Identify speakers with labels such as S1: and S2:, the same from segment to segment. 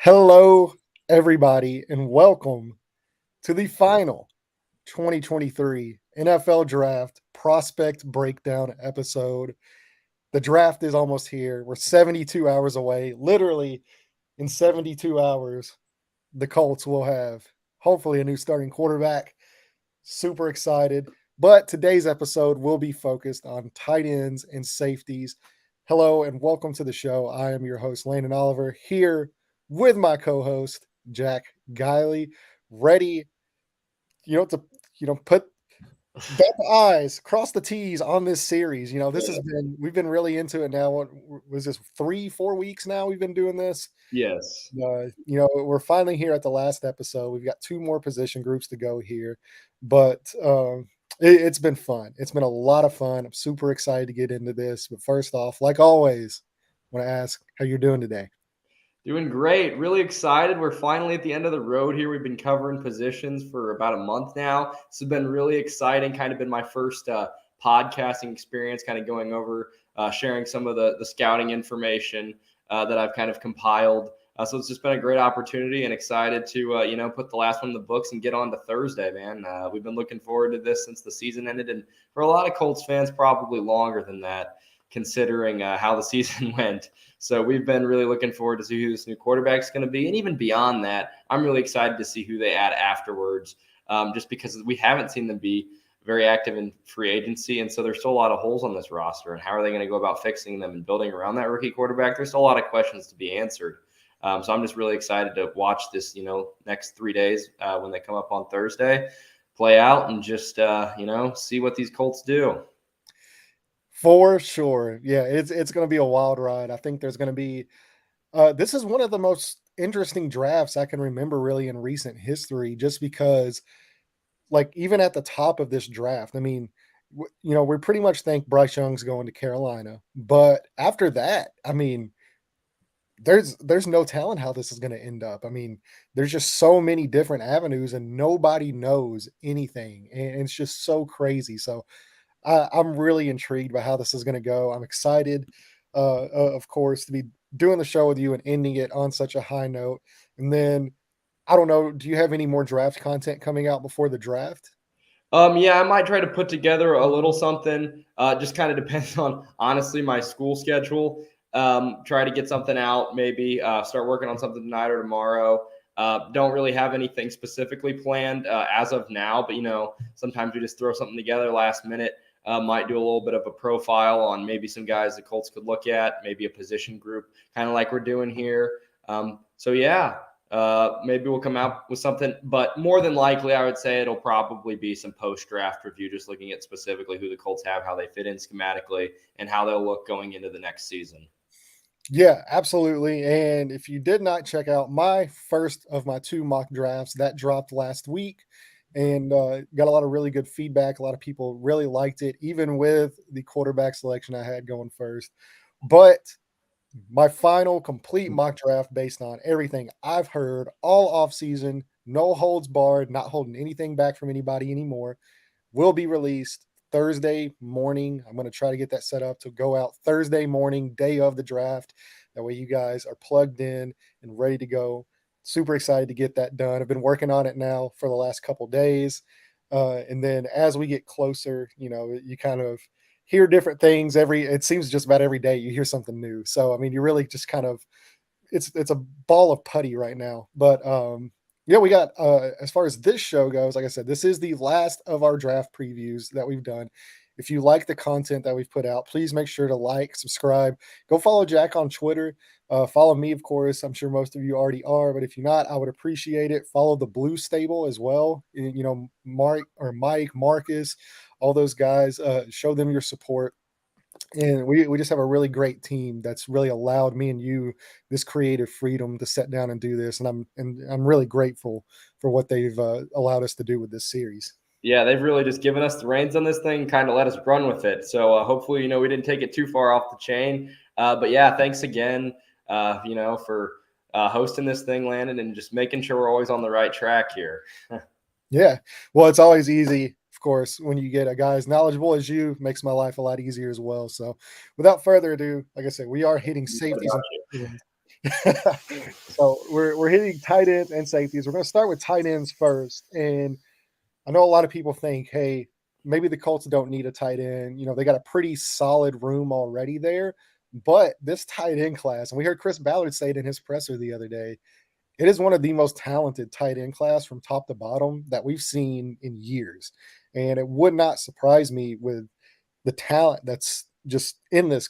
S1: Hello, everybody, and welcome to the final 2023 NFL Draft Prospect Breakdown episode. The draft is almost here. We're 72 hours away. Literally, in 72 hours, the Colts will have hopefully a new starting quarterback. Super excited. But today's episode will be focused on tight ends and safeties. Hello and welcome to the show. I am your host, Landon Oliver, here with my co-host, Jack Guiley, ready, to put dot the I's, cross the T's on this series. This has we've been really into it now. What was this 3-4 weeks now? We've been doing this.
S2: Yes.
S1: We're finally here at the last episode. We've got two more position groups to go here, but it's been fun. It's been a lot of fun. I'm super excited to get into this. But first off, like always, I want to ask how you're doing today.
S2: Doing great. Really excited. We're finally at the end of the road here. We've been covering positions for about a month now. This has been really exciting. Kind of been my first podcasting experience, kind of going over, sharing some of the scouting information that I've kind of compiled. So it's just been a great opportunity and excited to, put the last one in the books and get on to Thursday, man. We've been looking forward to this since the season ended. And for a lot of Colts fans, probably longer than that, considering how the season went. So we've been really looking forward to see who this new quarterback is going to be. And even beyond that, I'm really excited to see who they add afterwards, just because we haven't seen them be very active in free agency. And so there's still a lot of holes on this roster. And how are they going to go about fixing them and building around that rookie quarterback? There's still a lot of questions to be answered. So I'm just really excited to watch this, next 3 days when they come up on Thursday, play out and just, see what these Colts do.
S1: For sure. Yeah, it's going to be a wild ride. I think there's going to be this is one of the most interesting drafts I can remember really in recent history, just because like even at the top of this draft, I mean, we pretty much think Bryce Young's going to Carolina, but after that, I mean, there's no telling how this is going to end up. I mean, there's just so many different avenues and nobody knows anything, and it's just so crazy. So I'm really intrigued by how this is going to go. I'm excited, of course, to be doing the show with you and ending it on such a high note. And then, I don't know, do you have any more draft content coming out before the draft?
S2: Yeah, I might try to put together a little something. Just kind of depends on, honestly, my school schedule. Try to get something out, maybe start working on something tonight or tomorrow. Don't really have anything specifically planned as of now, but sometimes we just throw something together last minute. Might do a little bit of a profile on maybe some guys the Colts could look at, maybe a position group, kind of like we're doing here. So yeah, maybe we'll come out with something, but more than likely, I would say it'll probably be some post-draft review, just looking at specifically who the Colts have, how they fit in schematically, and how they'll look going into the next season.
S1: Yeah, absolutely. And if you did not check out my first of my two mock drafts, that dropped last week and got a lot of really good feedback. A lot of people really liked it, even with the quarterback selection I had going first. But my final complete mock draft based on everything I've heard all off season, no holds barred, not holding anything back from anybody anymore, will be released Thursday morning. I'm going to try to get that set up to go out Thursday morning, day of the draft. That way you guys are plugged in and ready to go. Super excited to get that done. I've been working on it now for the last couple days. And then as we get closer, you kind of hear different things it seems just about every day you hear something new. So, I mean, you really just kind of, it's a ball of putty right now. But yeah, we got as far as this show goes, like I said, this is the last of our draft previews that we've done. If you like the content that we've put out, please make sure to like, subscribe, go follow Jack on Twitter. Follow me, of course. I'm sure most of you already are, but if you're not, I would appreciate it. Follow the Blue Stable as well. Mark or Mike, Marcus, all those guys. Show them your support. And we just have a really great team that's really allowed me and you this creative freedom to sit down and do this, and I'm really grateful for what they've allowed us to do with this series.
S2: Yeah, they've really just given us the reins on this thing, kind of let us run with it. So hopefully, we didn't take it too far off the chain. But yeah, thanks again, for hosting this thing, Landon, and just making sure we're always on the right track here.
S1: Yeah, well, it's always easy, of course, when you get a guy as knowledgeable as you. Makes my life a lot easier as well. So, without further ado, like I said, we are hitting safeties. So we're hitting tight ends and safeties. We're going to start with tight ends first, and I know a lot of people think, hey, maybe the Colts don't need a tight end. They got a pretty solid room already there. But this tight end class, and we heard Chris Ballard say it in his presser the other day, it is one of the most talented tight end class from top to bottom that we've seen in years. And it would not surprise me with the talent that's just in this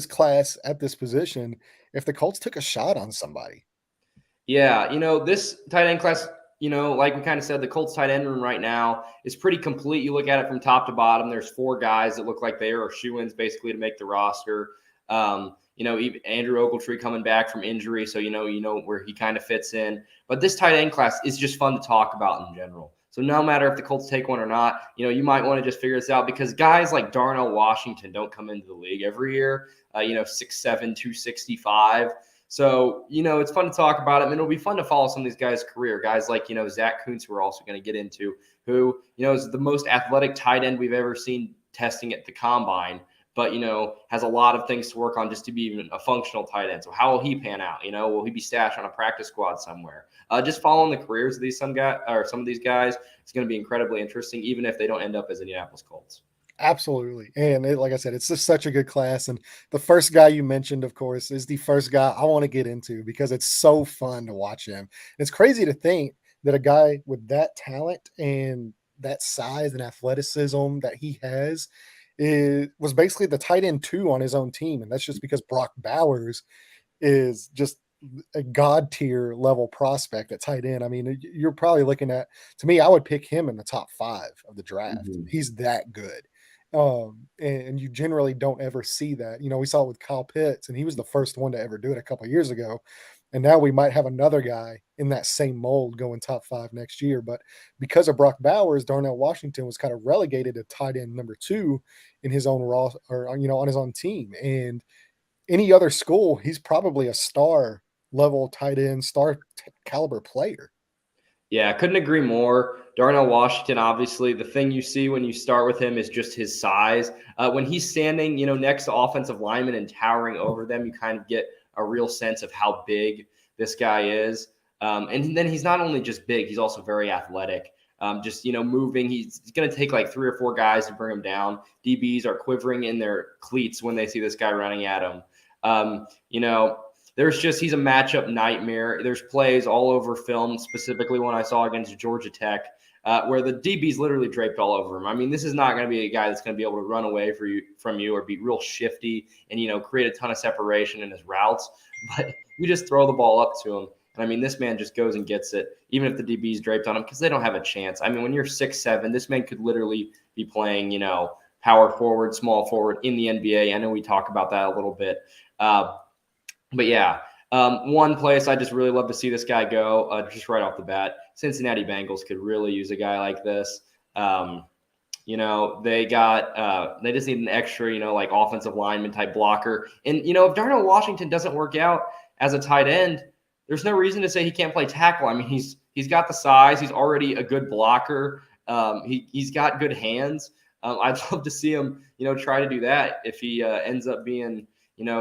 S1: class at this position if the Colts took a shot on somebody.
S2: Yeah, this tight end class, like we kind of said, the Colts tight end room right now is pretty complete. You look at it from top to bottom. There's four guys that look like they are shoe-ins basically to make the roster. Even Andrew Ogletree coming back from injury, so you know where he kind of fits in. But this tight end class is just fun to talk about in general. So no matter if the Colts take one or not, you might want to just figure this out because guys like Darnell Washington don't come into the league every year. 6'7", 265. So, it's fun to talk about him, and it'll be fun to follow some of these guys' career. Guys like, Zach Kuntz, who we're also going to get into, who, is the most athletic tight end we've ever seen testing at the combine, but, has a lot of things to work on just to be even a functional tight end. So how will he pan out? Will he be stashed on a practice squad somewhere? Just following the careers of some of these guys, it's going to be incredibly interesting, even if they don't end up as Indianapolis Colts.
S1: Absolutely. And like I said, it's just such a good class. And the first guy you mentioned, of course, is the first guy I want to get into because it's so fun to watch him. It's crazy to think that a guy with that talent and that size and athleticism that he has was basically the tight end two on his own team. And that's just because Brock Bowers is just a god tier level prospect at tight end. I mean, you're probably looking at, to me, I would pick him in the top 5 of the draft.
S2: Mm-hmm.
S1: He's that good. And you generally don't ever see that. We saw it with Kyle Pitts, and he was the first one to ever do it a couple of years ago. And now we might have another guy in that same mold going top 5 next year. But because of Brock Bowers, Darnell Washington was kind of relegated to tight end number 2 in his own raw or on his own team. And any other school, he's probably a star level tight end, caliber player.
S2: Yeah, I couldn't agree more. Darnell Washington, obviously, the thing you see when you start with him is just his size. When he's standing, next to offensive linemen and towering over them, you kind of get a real sense of how big this guy is. And then he's not only just big, he's also very athletic. Moving. He's going to take like 3 or 4 guys to bring him down. DBs are quivering in their cleats when they see this guy running at him. Um, you know, he's a matchup nightmare. There's plays all over film, specifically when I saw against Georgia Tech, where the DB's literally draped all over him. I mean, this is not going to be a guy that's going to be able to run away from you or be real shifty and, create a ton of separation in his routes. But you just throw the ball up to him. And I mean, this man just goes and gets it, even if the DB's draped on him, because they don't have a chance. I mean, when you're 6'7", this man could literally be playing, power forward, small forward in the NBA. I know we talk about that a little bit. But yeah, one place I just really love to see this guy go, just right off the bat, Cincinnati Bengals could really use a guy like this. They just need an extra, like offensive lineman type blocker. And, if Darnell Washington doesn't work out as a tight end, there's no reason to say he can't play tackle. I mean, he's got the size. He's already a good blocker. He's got good hands. I'd love to see him, try to do that if he ends up being,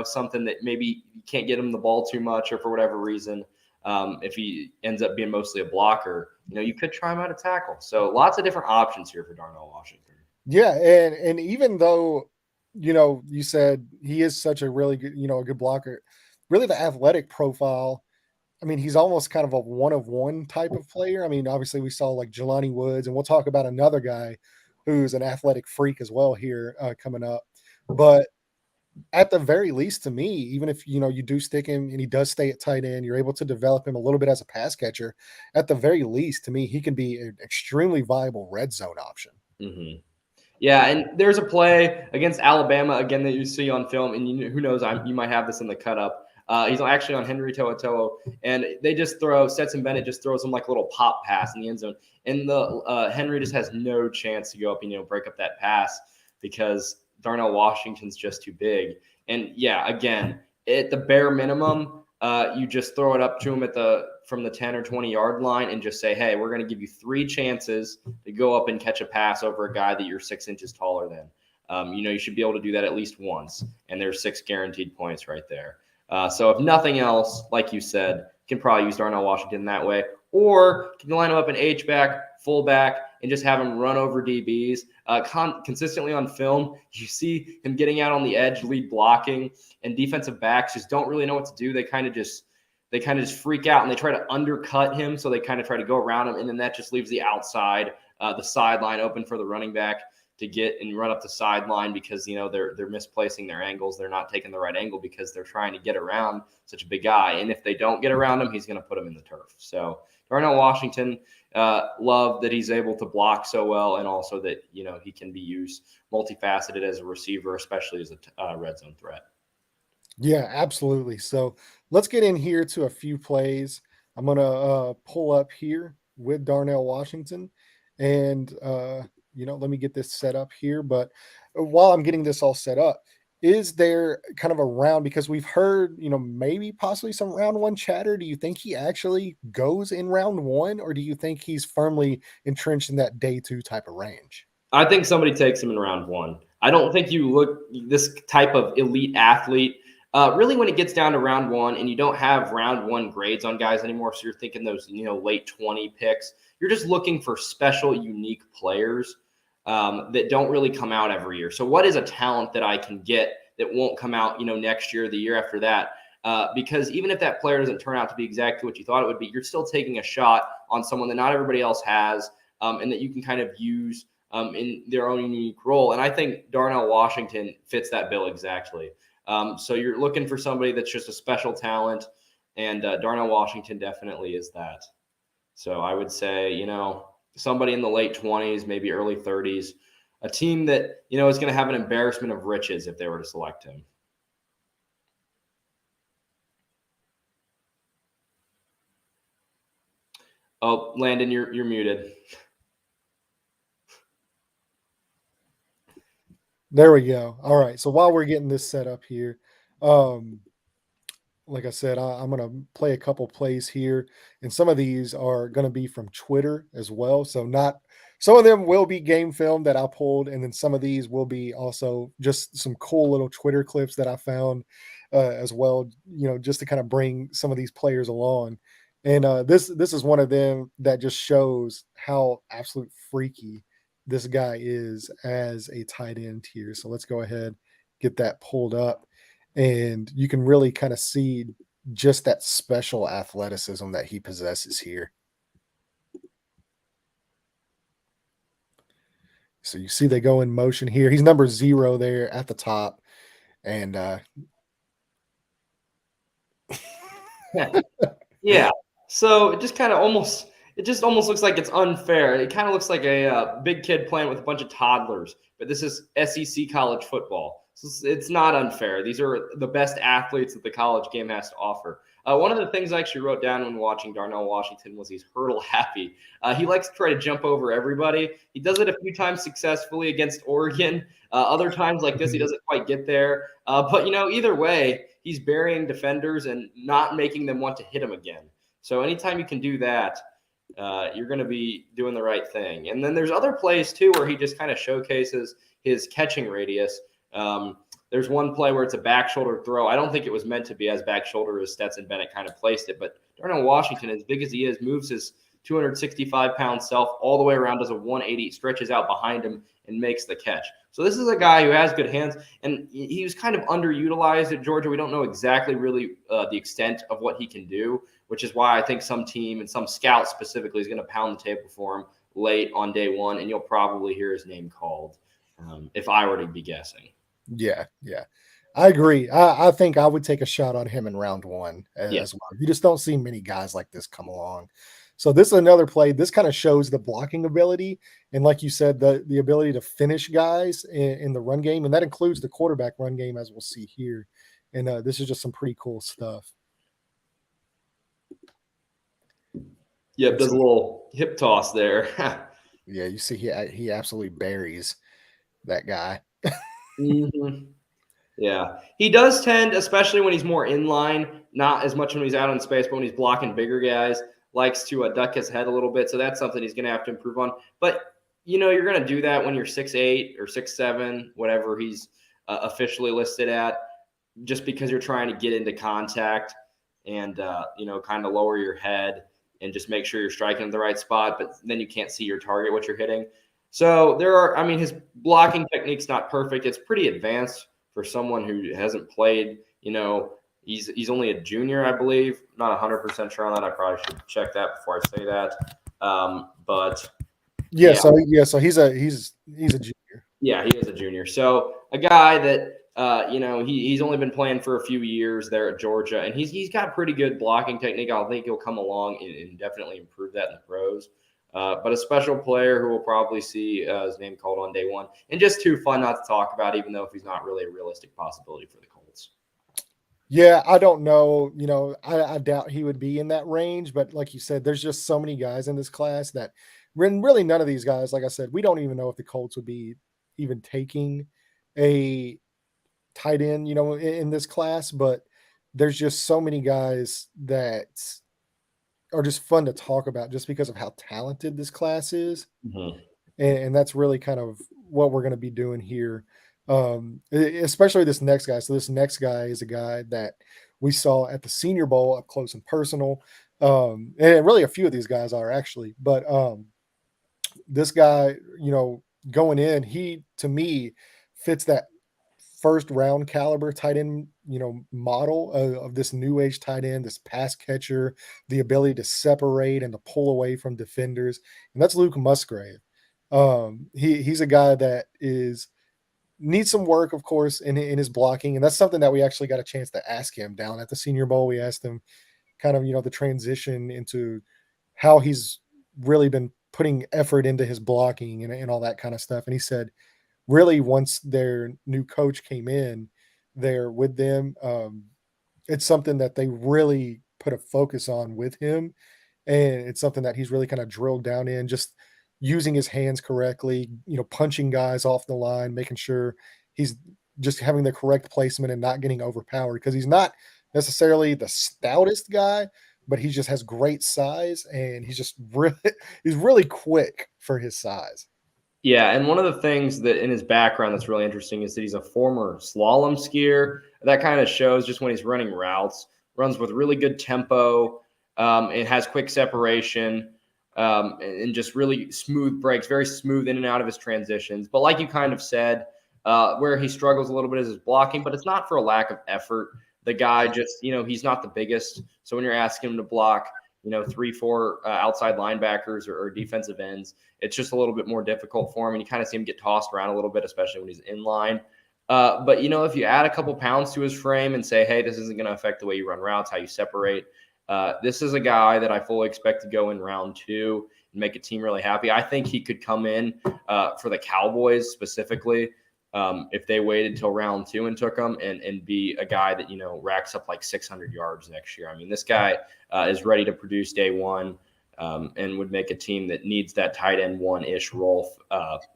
S2: something that maybe you can't get him the ball too much or for whatever reason. If he ends up being mostly a blocker, you could try him out of tackle. So lots of different options here for Darnell Washington.
S1: Yeah, and even though, you said he is such a really good, a good blocker, really the athletic profile, I mean, he's almost kind of a one-of-one type of player. I mean, obviously we saw like Jelani Woods, and we'll talk about another guy who's an athletic freak as well here coming up. But at the very least, to me, even if you do stick him and he does stay at tight end, you're able to develop him a little bit as a pass catcher. At the very least, to me, he can be an extremely viable red zone option.
S2: Mm-hmm. Yeah, and there's a play against Alabama again that you see on film, and who knows, you might have this in the cut up. He's actually on Henry To'oTo'o, and they just Stetson Bennett just throws him like a little pop pass in the end zone, and the Henry just has no chance to go up and break up that pass because Darnell Washington's just too big. And yeah, again, at the bare minimum, you just throw it up to him from the 10 or 20 yard line and just say, hey, we're going to give you 3 chances to go up and catch a pass over a guy that you're 6 inches taller than. You should be able to do that at least once, and there's 6 guaranteed points right there. So if nothing else, like you said, can probably use Darnell Washington that way, or can you line him up an H-back, fullback, and just have him run over DBs consistently on film. You see him getting out on the edge, lead blocking, and defensive backs just don't really know what to do. They kind of just freak out and they try to undercut him. So they kind of try to go around him, and then that just leaves the outside, the sideline open for the running back to get and run up the sideline because they're misplacing their angles. They're not taking the right angle because they're trying to get around such a big guy. And if they don't get around him, he's going to put him in the turf. So Darnell Washington, love that he's able to block so well, and also that he can be used multifaceted as a receiver, especially as a red zone threat.
S1: Yeah, absolutely. So let's get in here to a few plays. I'm going to pull up here with Darnell Washington. And, let me get this set up here. But while I'm getting this all set up, is there kind of a round? Because we've heard, maybe possibly some round one chatter. Do you think he actually goes in round one, or do you think he's firmly entrenched in that day two type of range?
S2: I think somebody takes him in round one. I don't think you look this type of elite athlete. Really, when it gets down to round one and you don't have round one grades on guys anymore, so you're thinking those late 20 picks, you're just looking for special, unique players that don't really come out every year. So, what is a talent that I can get that won't come out next year, the year after that? Because even if that player doesn't turn out to be exactly what you thought it would be, you're still taking a shot on someone that not everybody else has, and that you can kind of use in their own unique role. And I think Darnell Washington fits that bill exactly. So you're looking for somebody that's just a special talent, and Darnell Washington definitely is that. So I would say, somebody in the late 20s, maybe early 30s, a team that, is going to have an embarrassment of riches if they were to select him. Oh, Landon, you're muted.
S1: There we go. All right. So while we're getting this set up here, um, like I said, I'm going to play a couple plays here, and some of these are going to be from Twitter as well. So not some of them will be game film that I pulled, and then some of these will be also just some cool little Twitter clips that I found as well. Just to kind of bring some of these players along. And this is one of them that just shows how absolute freaky this guy is as a tight end here. So let's go ahead, get that pulled up, and you can really kind of see just that special athleticism that he possesses here. So you see they go in motion here. He's number 0 there at the top, and
S2: Yeah. So it just almost looks like it's unfair. It kind of looks like a big kid playing with a bunch of toddlers, but this is SEC college football. So it's not unfair. These are the best athletes that the college game has to offer. One of the things I actually wrote down when watching Darnell Washington was he's hurdle happy. He likes to try to jump over everybody. He does it a few times successfully against Oregon. Other times like this, he doesn't quite get there. But either way, he's burying defenders and not making them want to hit him again. So anytime you can do that, you're going to be doing the right thing. And then there's other plays too where he just kind of showcases his catching radius. There's one play where it's a back shoulder throw. I don't think it was meant to be as back shoulder as Stetson Bennett kind of placed it, but Darnell Washington, as big as he is, moves his 265-pound self all the way around, does a 180, stretches out behind him, and makes the catch. So this is a guy who has good hands, and he was kind of underutilized at Georgia. We don't know exactly really the extent of what he can do, which is why I think some team and some scout specifically is going to pound the table for him late on day one, and you'll probably hear his name called if I were to be guessing.
S1: Yeah, I agree. I think I would take a shot on him in round one
S2: Yeah.
S1: as well. You just don't see many guys like this come along. So this is another play. This kind of shows the blocking ability, and like you said, the ability to finish guys in the run game, and that includes the quarterback run game, as we'll see here. And this is just some pretty cool stuff.
S2: Yep, does a little hip toss there.
S1: Yeah, you see he absolutely buries that guy.
S2: Mm-hmm. Yeah, he does tend, especially when he's more in line, not as much when he's out in space, but when he's blocking bigger guys, likes to duck his head a little bit. So that's something he's going to have to improve on. But you're going to do that when you're 6'8" or 6'7", whatever he's officially listed at. just because you're trying to get into contact and kind of lower your head and just make sure you're striking at the right spot, but then you can't see your target, what you're hitting. So his blocking technique's not perfect. It's pretty advanced for someone who hasn't played. He's only a junior, I believe. Not 100% sure on that. I probably should check that before I say that. But
S1: Yeah,
S2: yeah,
S1: so he's a junior.
S2: yeah, he is a junior. So a guy that he's only been playing for a few years there at Georgia, and he's got pretty good blocking technique. I think he'll come along and definitely improve that in the pros. But a special player who will probably see his name called on day one, and just too fun not to talk about, even though if he's not really a realistic possibility for the Colts.
S1: Yeah, I don't know. I doubt he would be in that range, but like you said, there's just so many guys in this class that really none of these guys, like I said, we don't even know if the Colts would be even taking a tight end, in this class, but there's just so many guys that are just fun to talk about just because of how talented this class is.
S2: Mm-hmm.
S1: And that's really kind of what we're going to be doing here, especially this next guy. So this next guy is a guy that we saw at the Senior Bowl up close and personal, and really a few of these guys are actually. But this guy, going in, he to me fits that first round caliber tight end, model of this new age tight end, this pass catcher, the ability to separate and to pull away from defenders, and that's Luke Musgrave. He's a guy that is needs some work, of course, in his blocking, and that's something that we actually got a chance to ask him down at the Senior Bowl. We asked him kind of the transition into how he's really been putting effort into his blocking and all that kind of stuff, and he said really once their new coach came in there with them, it's something that they really put a focus on with him, and it's something that he's really kind of drilled down in, just using his hands correctly, punching guys off the line, making sure he's just having the correct placement and not getting overpowered because he's not necessarily the stoutest guy, but he just has great size and he's just really he's really quick for his size.
S2: Yeah, and one of the things that in his background that's really interesting is that he's a former slalom skier. That kind of shows just when he's running routes, runs with really good tempo, and has quick separation, and just really smooth breaks, very smooth in and out of his transitions. But like you kind of said, where he struggles a little bit is his blocking, but it's not for a lack of effort. The guy just, he's not the biggest. So when you're asking him to block, 3, 4 outside linebackers or defensive ends, it's just a little bit more difficult for him. And you kind of see him get tossed around a little bit, especially when he's in line. But, if you add a couple pounds to his frame and say, hey, this isn't going to affect the way you run routes, how you separate, this is a guy that I fully expect to go in round 2 and make a team really happy. I think he could come in for the Cowboys specifically. If they waited till round 2 and took him and be a guy that, racks up like 600 yards next year. I mean, this guy is ready to produce day one, and would make a team that needs that tight end one-ish role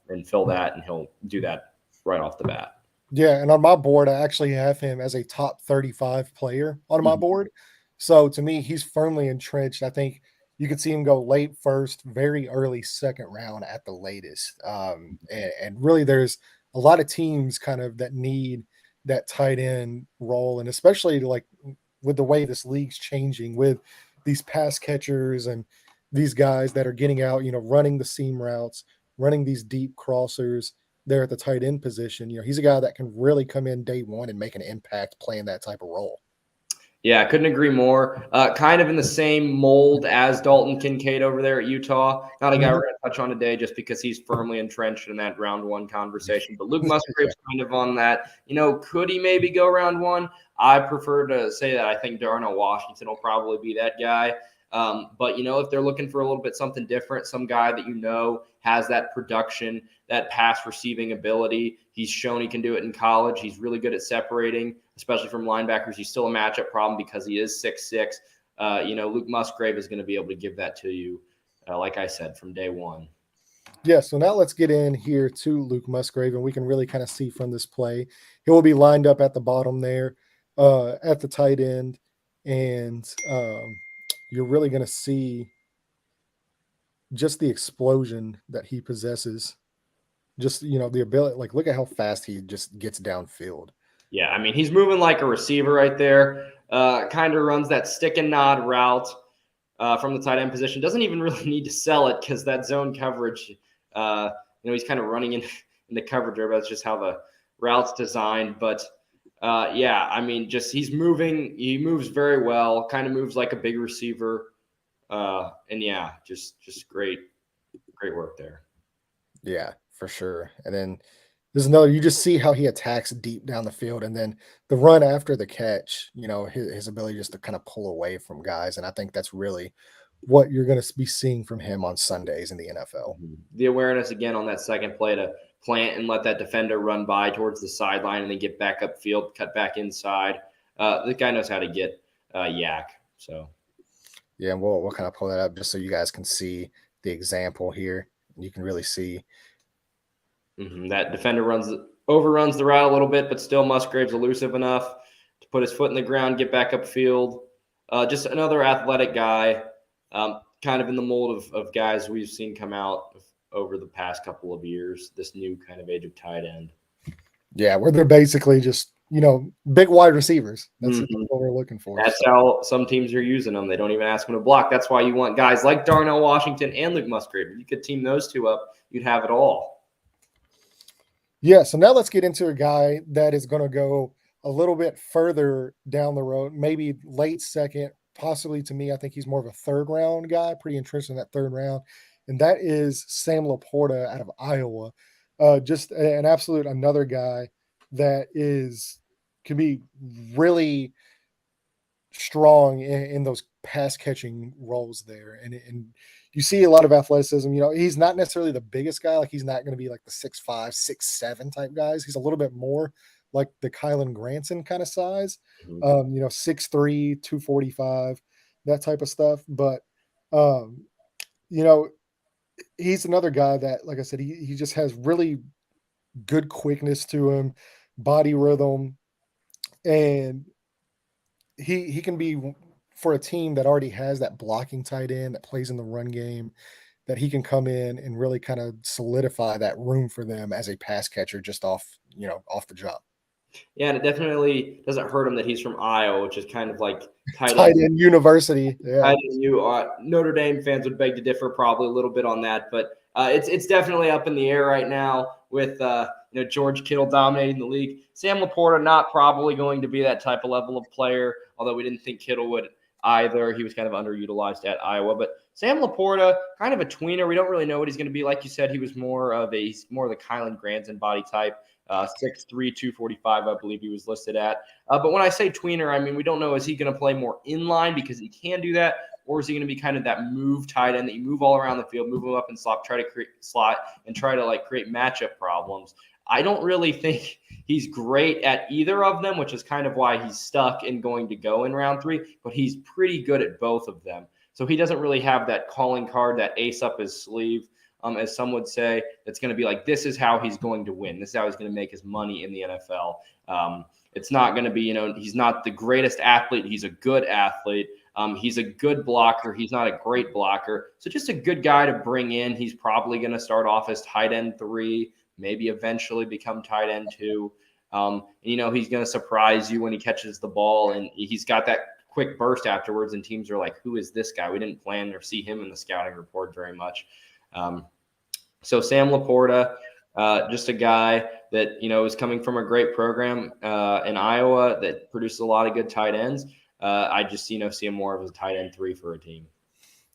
S2: and fill that, and he'll do that right off the bat.
S1: Yeah, and on my board, I actually have him as a top 35 player on my
S2: Mhm.
S1: board. So to me, he's firmly entrenched. I think you could see him go late first, very early second round at the latest. And really, there's a lot of teams kind of that need that tight end role, and especially like with the way this league's changing with these pass catchers and these guys that are getting out, running the seam routes, running these deep crossers there at the tight end position. He's a guy that can really come in day one and make an impact playing that type of role.
S2: Yeah, I couldn't agree more. Kind of in the same mold as Dalton Kincaid over there at Utah. Not a guy we're
S1: Mhm.
S2: going to touch on today just because he's firmly entrenched in that round 1 conversation. But Luke Musgrave's kind of on that. Could he maybe go round 1? I prefer to say that I think Darnell Washington will probably be that guy. But if they're looking for a little bit something different, some guy that has that production, that pass receiving ability. He's shown he can do it in college. He's really good at separating, especially from linebackers. He's still a matchup problem because he is 6'6". Luke Musgrave is going to be able to give that to you, like I said, from day one.
S1: Yeah, so now let's get in here to Luke Musgrave, and we can really kind of see from this play. He will be lined up at the bottom there, at the tight end, and you're really going to see just the explosion that he possesses. Just the ability, like look at how fast he just gets downfield.
S2: Yeah, I mean, he's moving like a receiver right there. Kind of runs that stick and nod route from the tight end position. Doesn't even really need to sell it because that zone coverage, he's kind of running in the coverage there, but that's just how the route's designed. But yeah, I mean, just he's moving. He moves very well. Kind of moves like a big receiver. And yeah, just great work there.
S1: Yeah, for sure. And then there's another, you just see how he attacks deep down the field, and then the run after the catch, his ability just to kind of pull away from guys. And I think that's really what you're going to be seeing from him on Sundays in the NFL.
S2: The awareness again on that second play to plant and let that defender run by towards the sideline and then get back upfield, cut back inside. The guy knows how to get yak. So
S1: Yeah, and we'll kind of pull that up just so you guys can see the example here. You can really see.
S2: that defender overruns the route a little bit, but still Musgrave's elusive enough to put his foot in the ground, get back upfield. Just another athletic guy, kind of in the mold of guys we've seen come out over the past couple of years, this new kind of age of tight end.
S1: Yeah, where they're basically just, big wide receivers. That's
S2: Mm-hmm.
S1: what we're looking for.
S2: That's how some teams are using them. They don't even ask them to block. That's why you want guys like Darnell Washington and Luke Musgrave. If you could team those two up, you'd have it all.
S1: Yeah, so now let's get into a guy that is going to go a little bit further down the road, maybe late second, possibly to me. I think he's more of a third round guy, pretty interested in that third round. And that is Sam Laporta out of Iowa. Just an absolute another guy that can be really strong in those pass catching roles there. And you see a lot of athleticism. He's not necessarily the biggest guy. Like, he's not going to be like the 6'5", 6'7" type guys. He's a little bit more like the Kylan Granson kind of size, 6'3", 245, that type of stuff. But, you know, he's another guy that, like I said, he just has really good quickness to him, body rhythm, and he can be, for a team that already has that blocking tight end that plays in the run game, that he can come in and really kind of solidify that room for them as a pass catcher just off the jump.
S2: Yeah, and it definitely doesn't hurt him that he's from Iowa, which is kind of like tight
S1: Tight
S2: end.
S1: end university. Yeah.
S2: Notre Dame fans would beg to differ probably a little bit on that, but it's definitely up in the air right now with George Kittle dominating the league. Sam Laporta not probably going to be that type of level of player, although we didn't think Kittle would either. He was kind of underutilized at Iowa, but Sam Laporta, kind of a tweener. We don't really know what he's going to be. Like you said, he's more of the Kylan Granson body type. 6'3", 245, I believe he was listed at. But when I say tweener, I mean, we don't know, is he going to play more inline because he can do that, or is he going to be kind of that move tight end that you move all around the field, move him up and slot, try to create slot and try to create matchup problems? I don't really think he's great at either of them, which is kind of why he's stuck and going to go in round 3, but he's pretty good at both of them. So he doesn't really have that calling card, that ace up his sleeve, as some would say, that's going to be like, this is how he's going to win. This is how he's going to make his money in the NFL. It's not going to be, he's not the greatest athlete. He's a good athlete. He's a good blocker. He's not a great blocker. So just a good guy to bring in. He's probably going to start off as tight end 3, maybe eventually become tight end 2. He's going to surprise you when he catches the ball, and he's got that quick burst afterwards, and teams are like, who is this guy? We didn't plan or see him in the scouting report very much. So Sam Laporta, just a guy that, is coming from a great program in Iowa that produces a lot of good tight ends. I just, see him more of a tight end 3 for a team.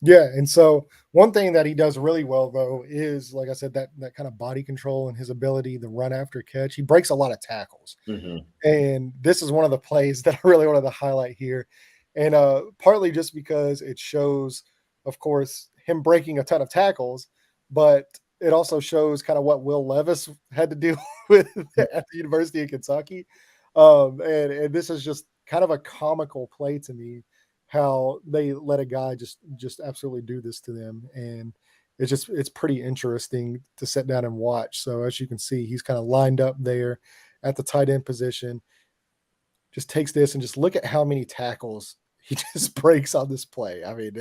S1: Yeah, and so one thing that he does really well, though, is, like I said, that kind of body control and his ability to run after catch. He breaks a lot of tackles.
S2: Mm-hmm.
S1: And this is one of the plays that I really wanted to highlight here. And partly just because it shows, of course, him breaking a ton of tackles, but it also shows kind of what Will Levis had to deal with at the University of Kentucky. And this is just kind of a comical play to me, how they let a guy just absolutely do this to them. And it's pretty interesting to sit down and watch. So as you can see, he's kind of lined up there at the tight end position, just takes this, and just look at how many tackles he just breaks on this play. I mean,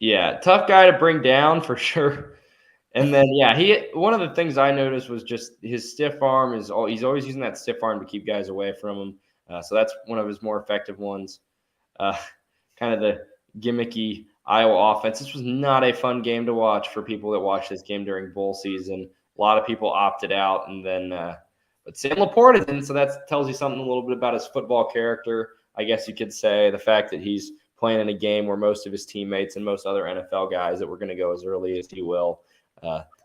S2: yeah, tough guy to bring down for sure. And then, yeah, one of the things I noticed was just his stiff arm he's always using that stiff arm to keep guys away from him. So that's one of his more effective ones. Uh, kind of the gimmicky Iowa offense. This was not a fun game to watch for people that watched this game during bowl season. A lot of people opted out, and then but Sam Laporta didn't, so that tells you something a little bit about his football character. I guess you could say the fact that he's playing in a game where most of his teammates and most other NFL guys that were going to go as early as he will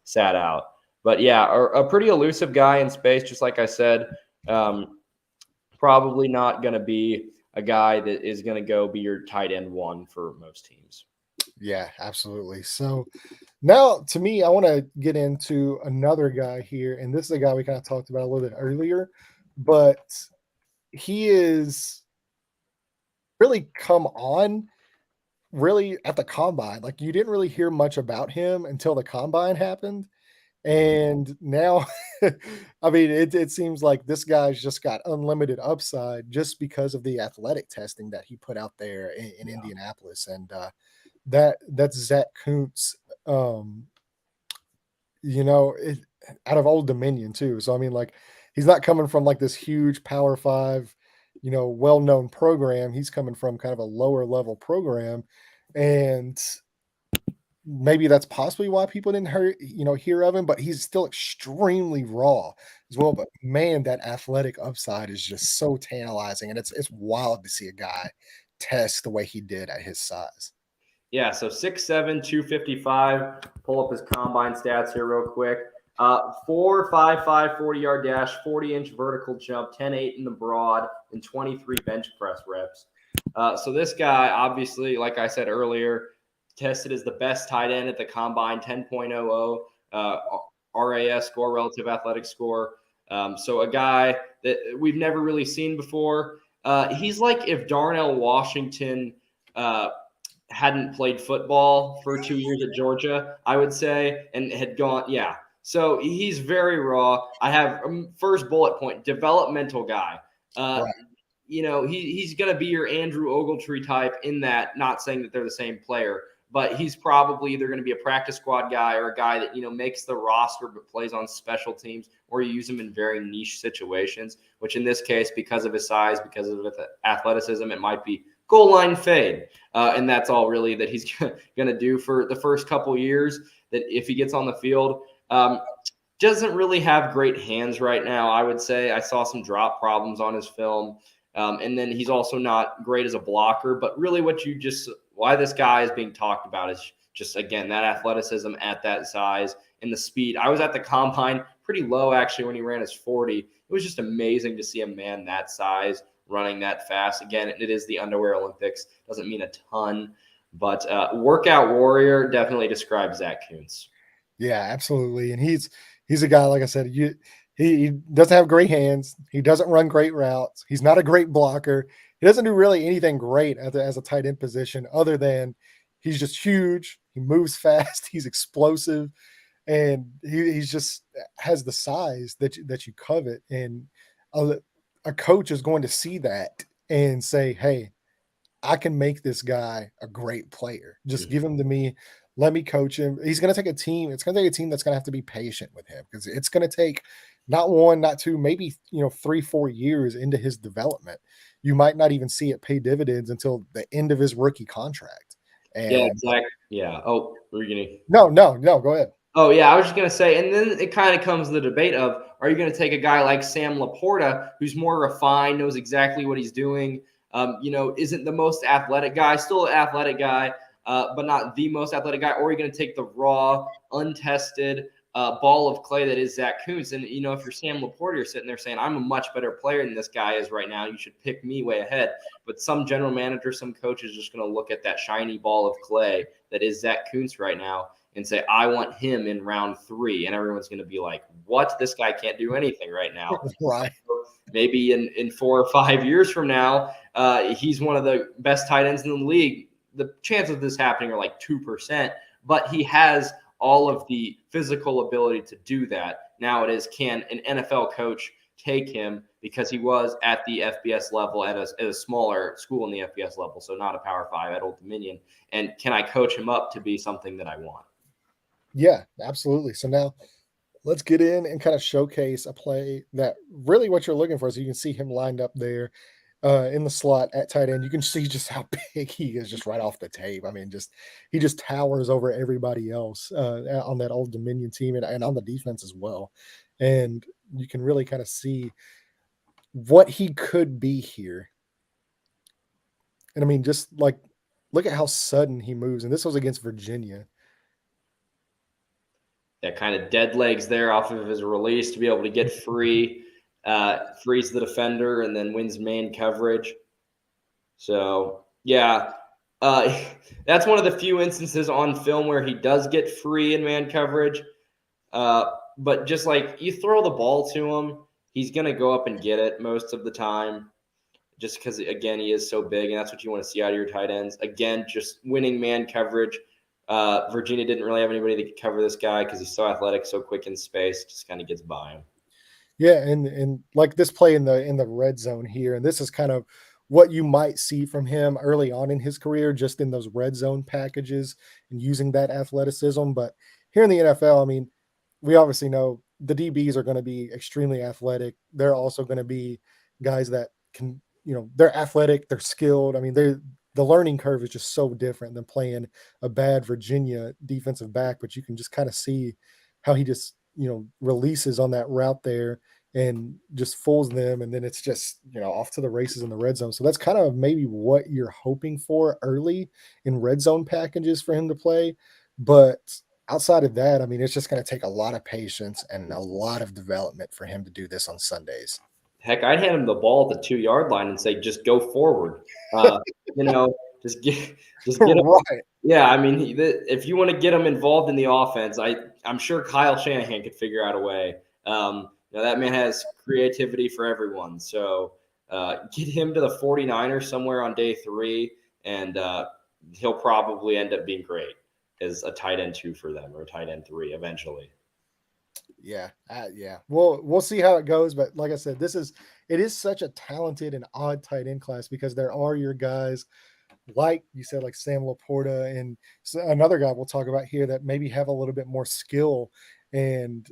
S2: sat out. But yeah, a pretty elusive guy in space, just like I said. Probably not going to be a guy that is going to go be your tight end one for most teams.
S1: Yeah, absolutely. So now to me, I want to get into another guy here. And this is a guy we kind of talked about a little bit earlier, but he is really come on really at the combine. Like you didn't really hear much about him until the combine happened. And now, I mean, it seems like this guy's just got unlimited upside just because of the athletic testing that he put out there in Indianapolis. And that's Zach Kuntz, um, out of Old Dominion too. So I mean, like, he's not coming from like this huge Power Five, well-known program. He's coming from kind of a lower level program, and maybe that's possibly why people didn't hear of him, but he's still extremely raw as well. But man, that athletic upside is just so tantalizing, and it's wild to see a guy test the way he did at his size.
S2: Yeah, so 6'7", 255. Pull up his combine stats here real quick. 4.55 40-yard dash, 40-inch vertical jump, 10.8 in the broad, and 23 bench press reps. So this guy, obviously, like I said earlier, tested as the best tight end at the combine, 10.00 RAS score, relative athletic score. So a guy that we've never really seen before. He's like if Darnell Washington hadn't played football for 2 years at Georgia, I would say, and had gone, yeah. So he's very raw. I have first bullet point, developmental guy.
S1: Right.
S2: He's going to be your Andrew Ogletree type in that, not saying that they're the same player, but he's probably either going to be a practice squad guy or a guy that, makes the roster but plays on special teams, or you use him in very niche situations, which in this case, because of his size, because of his athleticism, it might be goal line fade. And that's all really that he's going to do for the first couple years, that if he gets on the field. Doesn't really have great hands right now, I would say. I saw some drop problems on his film. And then he's also not great as a blocker. But really why this guy is being talked about is just, again, that athleticism at that size and the speed. I was at the combine pretty low, actually, when he ran his 40. It was just amazing to see a man that size running that fast. Again, it is the Underwear Olympics. Doesn't mean a ton. But workout warrior definitely describes Zach Kuntz.
S1: Yeah, absolutely. And he's a guy, like I said, he doesn't have great hands. He doesn't run great routes. He's not a great blocker. He doesn't do really anything great as a tight end position other than he's just huge. He moves fast. He's explosive, and he's just has the size that you covet. And a coach is going to see that and say, "Hey, I can make this guy a great player. Just give him to me. Let me coach him." He's going to take a team. It's going to take a team that's going to have to be patient with him, because it's going to take not one, not two, maybe 3-4 years into his development. You might not even see it pay dividends until the end of his rookie contract.
S2: Yeah,
S1: And
S2: exactly. Yeah. Oh, we're going
S1: no, go ahead.
S2: Oh, yeah, I was just going to say, and then it kind of comes to the debate of, are you going to take a guy like Sam Laporta, who's more refined, knows exactly what he's doing, isn't the most athletic guy, still an athletic guy, but not the most athletic guy, or are you going to take the raw, untested ball of clay that is Zach Kuntz? And, if you're Sam Laporta, you're sitting there saying, I'm a much better player than this guy is right now. You should pick me way ahead. But some general manager, some coach is just going to look at that shiny ball of clay that is Zach Kuntz right now and say, I want him in round 3. And everyone's going to be like, what? This guy can't do anything right now.
S1: Right.
S2: Maybe in 4 or 5 years from now, he's one of the best tight ends in the league. The chances of this happening are like 2%, but he has all of the physical ability to do that. Now it is, can an NFL coach take him, because he was at the FBS level at a smaller school in the FBS level, so not a Power 5 at Old Dominion, and can I coach him up to be something that I want?
S1: Yeah, absolutely. So now let's get in and kind of showcase a play that really what you're looking for. So you can see him lined up there in the slot at tight end. You can see just how big he is just right off the tape. I mean, just he just towers over everybody else on that Old Dominion team and on the defense as well. And you can really kind of see what he could be here. And I mean, just like look at how sudden he moves. And this was against Virginia.
S2: That kind of dead legs there off of his release to be able to get free, frees the defender, and then wins man coverage. So yeah, uh, that's one of the few instances on film where he does get free in man coverage. But just like you throw the ball to him, he's gonna go up and get it most of the time. Just because again he is so big, and that's what you want to see out of your tight ends. Again, just winning man coverage. Virginia didn't really have anybody that could cover this guy because he's so athletic, so quick in space. Just kind of gets by him.
S1: Yeah, and like this play in the red zone here, and this is kind of what you might see from him early on in his career, just in those red zone packages and using that athleticism. But here in the NFL, I mean, we obviously know the DBs are going to be extremely athletic. They're also going to be guys that can, they're athletic, they're skilled. I mean, the learning curve is just so different than playing a bad Virginia defensive back, but you can just kind of see how he just, releases on that route there and just fools them. And then it's just, off to the races in the red zone. So that's kind of maybe what you're hoping for early in red zone packages for him to play. But outside of that, I mean, it's just going to take a lot of patience and a lot of development for him to do this on Sundays.
S2: Heck, I'd hand him the ball at the 2 yard line and say, just go forward. Uh, you know, just get just get him.
S1: Right.
S2: Yeah, I mean, if you want to get him involved in the offense, I'm sure Kyle Shanahan could figure out a way. That man has creativity for everyone. So get him to the 49ers somewhere on day 3, and he'll probably end up being great as a tight end 2 for them or a tight end 3 eventually.
S1: Yeah, yeah. We'll see how it goes, but like I said, it is such a talented and odd tight end class because there are your guys like you said, like Sam Laporta and another guy we'll talk about here that maybe have a little bit more skill and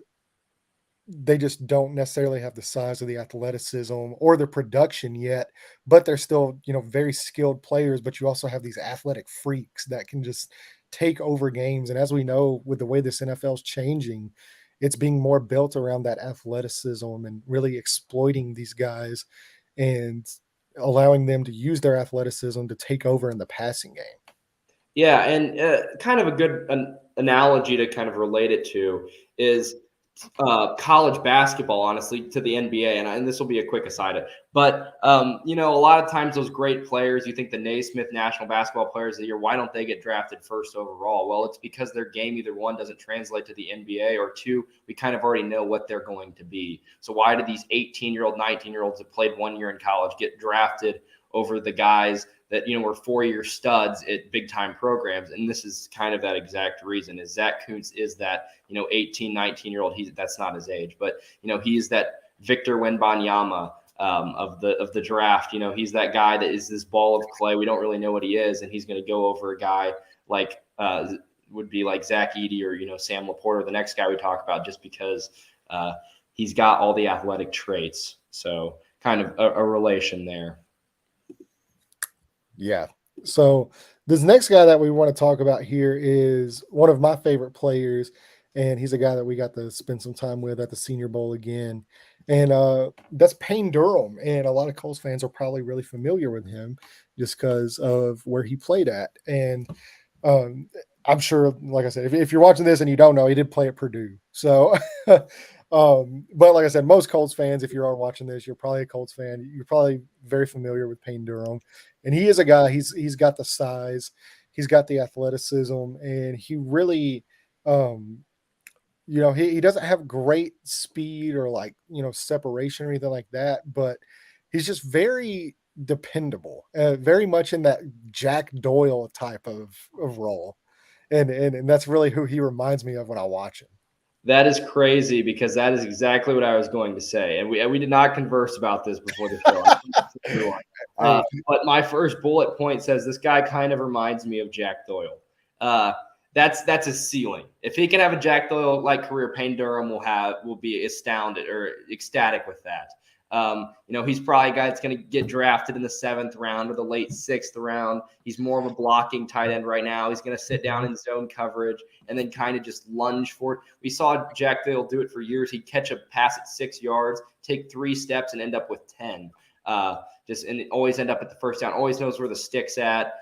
S1: they just don't necessarily have the size or the athleticism or the production yet, but they're still, very skilled players. But you also have these athletic freaks that can just take over games. And as we know, with the way this NFL is changing, it's being more built around that athleticism and really exploiting these guys and allowing them to use their athleticism to take over in the passing game.
S2: Yeah, and kind of a good analogy to kind of relate it to is college basketball, honestly, to the NBA. And this will be a quick aside, but a lot of times those great players, you think the Naismith National Basketball Players of the Year, why don't they get drafted first overall? Well, it's because their game either one doesn't translate to the NBA, or two, we kind of already know what they're going to be. So why do these 18-year-old, 19-year-olds that played 1 year in college get drafted over the guys that were 4-year studs at big time programs? And this is kind of that exact reason. Is Zach Kuntz is that 18, 19-year-old. That's not his age, but he's that Victor Wembanyama of the draft. He's that guy that is this ball of clay. We don't really know what he is, and he's going to go over a guy like would be like Zach Edey or Sam Laporta, the next guy we talk about, just because he's got all the athletic traits. So kind of a relation there.
S1: Yeah. So this next guy that we want to talk about here is one of my favorite players, and he's a guy that we got to spend some time with at the Senior Bowl again. And that's Payne Durham. And a lot of Colts fans are probably really familiar with him just because of where he played at. And I'm sure, like I said, if you're watching this and you don't know, he did play at Purdue. So, but like I said, most Colts fans, if you're watching this, you're probably a Colts fan. You're probably very familiar with Payne Durham, and he is a guy. He's got the size, he's got the athleticism, and he really, he doesn't have great speed or separation or anything like that, but he's just very dependable, very much in that Jack Doyle type of role. And that's really who he reminds me of when I watch him.
S2: That is crazy because that is exactly what I was going to say, and we did not converse about this before the show. But my first bullet point says this guy kind of reminds me of Jack Doyle. that's his ceiling. If he can have a Jack Doyle like career, Payne Durham will be astounded or ecstatic with that. He's probably a guy that's going to get drafted in the 7th round or the late 6th round. He's more of a blocking tight end right now. He's going to sit down in zone coverage and then kind of just lunge for it. We saw Jack Doyle do it for years. He'd catch a pass at 6 yards, take 3 steps, and end up with 10. And always end up at the first down. Always knows where the stick's at.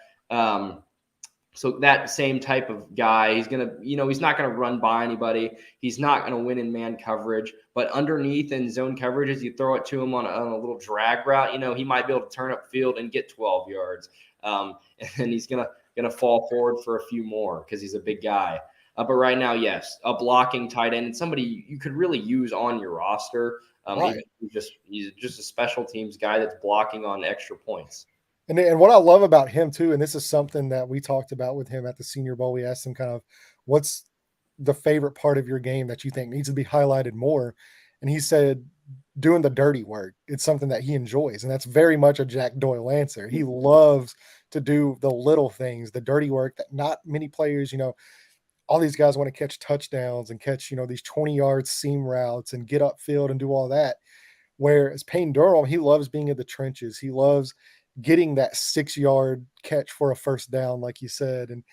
S2: So that same type of guy, he's not gonna run by anybody. He's not gonna win in man coverage, but underneath in zone coverages, you throw it to him on a little drag route. He might be able to turn up field and get 12 yards, and he's gonna fall forward for a few more because he's a big guy. But right now, yes, a blocking tight end and somebody you could really use on your roster.
S1: Right.
S2: He's just a special teams guy that's blocking on extra points.
S1: And what I love about him too, and this is something that we talked about with him at the Senior Bowl. We asked him kind of what's the favorite part of your game that you think needs to be highlighted more, and he said doing the dirty work. It's something that he enjoys, and that's very much a Jack Doyle answer. He loves to do the little things, the dirty work that not many players. All these guys want to catch touchdowns and catch these 20-yard seam routes and get upfield and do all that. Whereas Payne Durham, he loves being in the trenches. He loves getting that 6-yard catch for a first down, like you said, and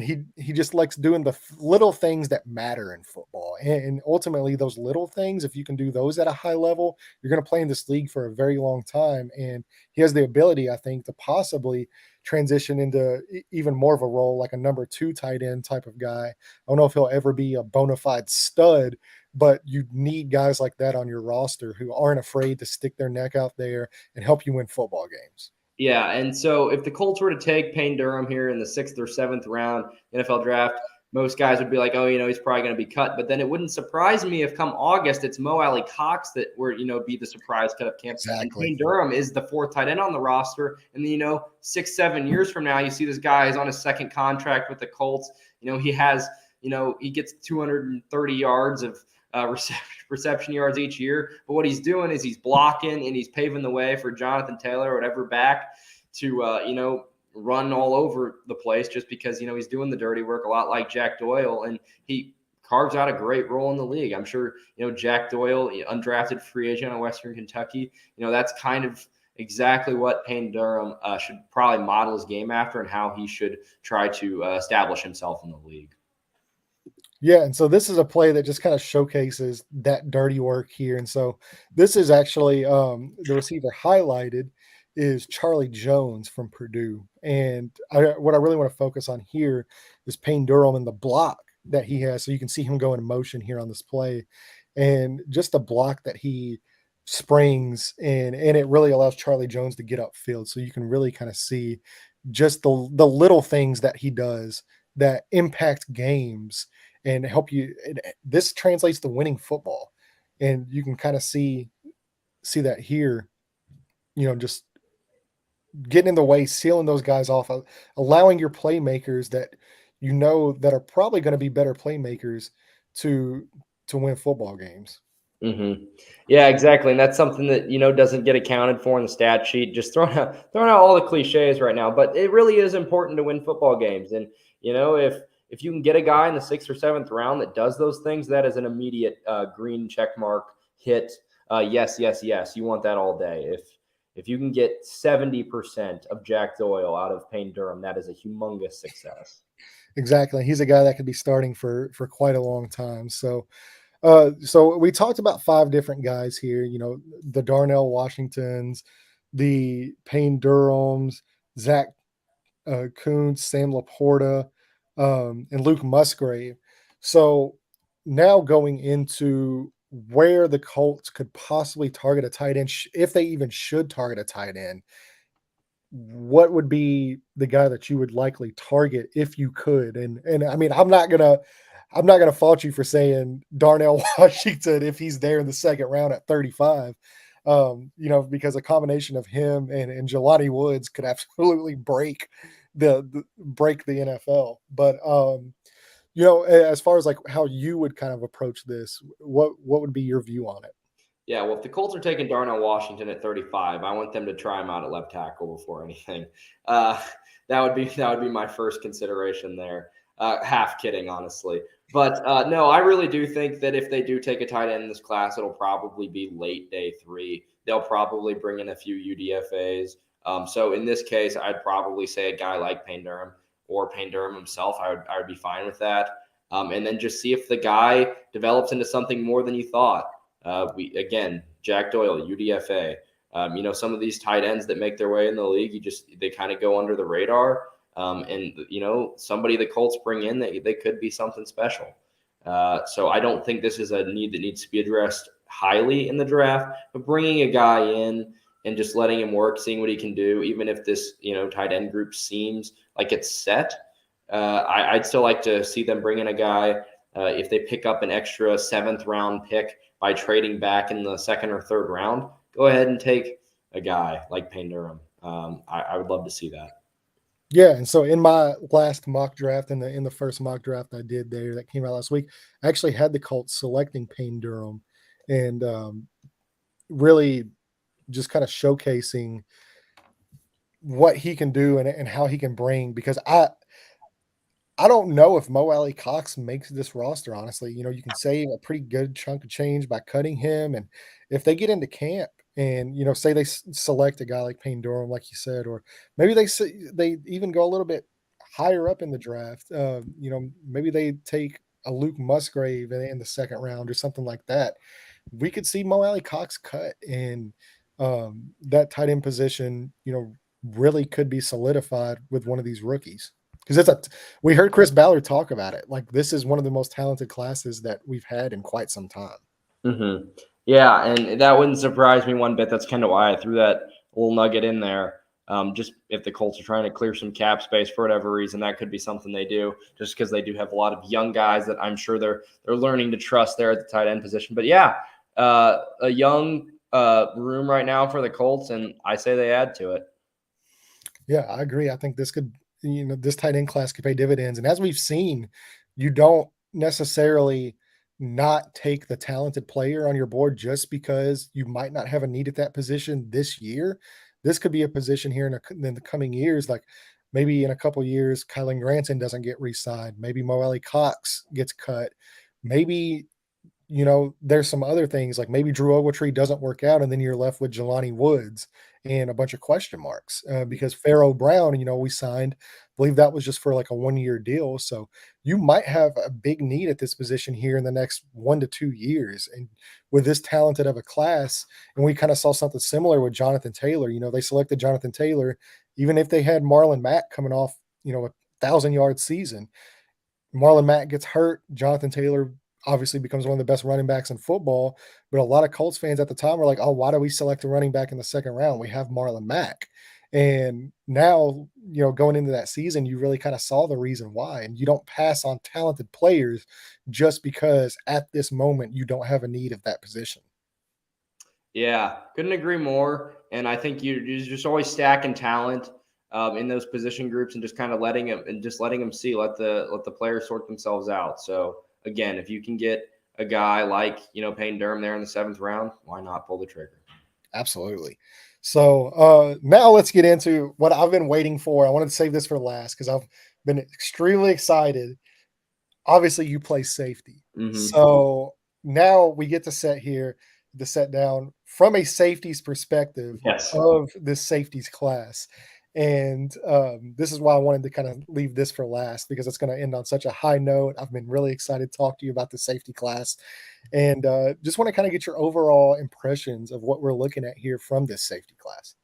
S1: he just likes doing the little things that matter in football. And ultimately, those little things, if you can do those at a high level, you're going to play in this league for a very long time. And he has the ability, I think, to possibly transition into even more of a role like a number 2 tight end type of guy. I don't know if he'll ever be a bona fide stud, but you need guys like that on your roster who aren't afraid to stick their neck out there and help you win football games.
S2: Yeah, and so if the Colts were to take Payne Durham here in the 6th or 7th round NFL draft, most guys would be like, oh, he's probably going to be cut. But then it wouldn't surprise me if come August it's Mo Alley Cox that were be the surprise cut of camp. And
S1: Exactly.
S2: Payne Durham is the 4th tight end on the roster. And then 6, 7 years from now, you see this guy is on his 2nd contract with the Colts. He has he gets 230 yards of reception yards each year. But what he's doing is he's blocking and he's paving the way for Jonathan Taylor or whatever back to, run all over the place just because, he's doing the dirty work a lot like Jack Doyle. And he carves out a great role in the league. I'm sure, Jack Doyle, undrafted free agent out of Western Kentucky, that's kind of exactly what Payne Durham should probably model his game after and how he should try to establish himself in the league.
S1: Yeah, and so this is a play that just kind of showcases that dirty work here. And so this is actually the receiver highlighted is Charlie Jones from Purdue. And what I really want to focus on here is Payne Durham and the block that he has. So you can see him go in motion here on this play. And just the block that he springs and it really allows Charlie Jones to get upfield. So you can really kind of see just the little things that he does that impact games and help you. This translates to winning football, and you can kind of see that here. Just getting in the way, sealing those guys off, allowing your playmakers that that are probably going to be better playmakers to win football games.
S2: Mm-hmm. Yeah, exactly, and that's something that doesn't get accounted for in the stat sheet. Just throwing out all the cliches right now, but it really is important to win football games. And if you can get a guy in the 6th or 7th round that does those things, that is an immediate green check mark hit. Yes, yes, yes. You want that all day. If you can get 70% of Jack Doyle out of Payne Durham, that is a humongous success.
S1: Exactly, he's a guy that could be starting for quite a long time. So we talked about 5 different guys here. The Darnell Washingtons, the Payne Durhams, Zach Kuntz, Sam Laporta, and Luke Musgrave. So now going into where the Colts could possibly target a tight end, if they even should target a tight end, what would be the guy that you would likely target if you could? And I mean, I'm not gonna fault you for saying Darnell Washington if he's there in the 2nd round at 35. Because a combination of him and Jelani Woods could absolutely break the NFL. But as far as like how you would kind of approach this, what would be your view on it?
S2: Yeah, well, if the Colts are taking Darnell Washington at 35, I want them to try him out at left tackle before anything. That would be my first consideration there. Half kidding, honestly. But no, I really do think that if they do take a tight end in this class, it'll probably be late day 3. They'll probably bring in a few UDFAs. So in this case, I'd probably say a guy like Payne Durham or Payne Durham himself. I would be fine with that. And then just see if the guy develops into something more than you thought. We again, Jack Doyle, UDFA. Some of these tight ends that make their way in the league, they kind of go under the radar. And somebody the Colts bring in, they could be something special. So I don't think this is a need that needs to be addressed highly in the draft, but bringing a guy in and just letting him work, seeing what he can do, even if this tight end group seems like it's set. I'd still like to see them bring in a guy. If they pick up an extra 7th round pick by trading back in the 2nd or 3rd round, go ahead and take a guy like Payne Durham. I would love to see that.
S1: Yeah, and so in my last mock draft, in the first mock draft I did there that came out last week, I actually had the Colts selecting Payne Durham, and really just kind of showcasing what he can do and how he can bring. Because I don't know if Mo Alley Cox makes this roster, honestly. You can save a pretty good chunk of change by cutting him. And if they get into camp and, say they select a guy like Payne Durham, like you said, or maybe they even go a little bit higher up in the draft, maybe they take a Luke Musgrave in the 2nd round or something like that. We could see Mo Alley Cox cut, and that tight end position, really could be solidified with one of these rookies. Because we heard Chris Ballard talk about it. Like, this is one of the most talented classes that we've had in quite some time.
S2: Mm-hmm. Yeah, and that wouldn't surprise me one bit. That's kind of why I threw that little nugget in there. Just if the Colts are trying to clear some cap space for whatever reason, that could be something they do. Just because they do have a lot of young guys that I'm sure they're learning to trust there at the tight end position. But yeah, a young room right now for the Colts, and I say they add to it.
S1: Yeah, I agree. I think this tight end class could pay dividends. And as we've seen, you don't necessarily not take the talented player on your board just because you might not have a need at that position this year. This could be a position here in the coming years, like maybe in a couple years, Kylan Granson doesn't get re-signed. Maybe Mo Alley Cox gets cut. Maybe there's some other things like maybe Drew Ogletree doesn't work out, and then you're left with Jelani Woods and a bunch of question marks because Pharaoh Brown, we signed, I believe that was just for like a 1-year deal. So you might have a big need at this position here in the next 1 to 2 years. And with this talented of a class, and we kind of saw something similar with Jonathan Taylor. They selected Jonathan Taylor, even if they had Marlon Mack coming off, a 1,000-yard season. Marlon Mack gets hurt. Jonathan Taylor obviously becomes one of the best running backs in football. But a lot of Colts fans at the time were like, oh, why do we select a running back in the 2nd round? We have Marlon Mack. And now, going into that season, you really kind of saw the reason why. And you don't pass on talented players just because at this moment you don't have a need of that position.
S2: Yeah, couldn't agree more. And I think you're just always stacking talent in those position groups and just kind of letting them see, let the players sort themselves out. So again, if you can get a guy like Payne Durham there in the 7th round, why not pull the trigger?
S1: Absolutely. So now let's get into what I've been waiting for. I wanted to save this for last because I've been extremely excited. Obviously, you play safety.
S2: Mm-hmm.
S1: So now we get to set down from a safeties perspective
S2: Yes.
S1: of this safeties class. And this is why I wanted to kind of leave this for last because it's going to end on such a high note. I've been really excited to talk to you about the safety class and just want to kind of get your overall impressions of what we're looking at here from this safety class.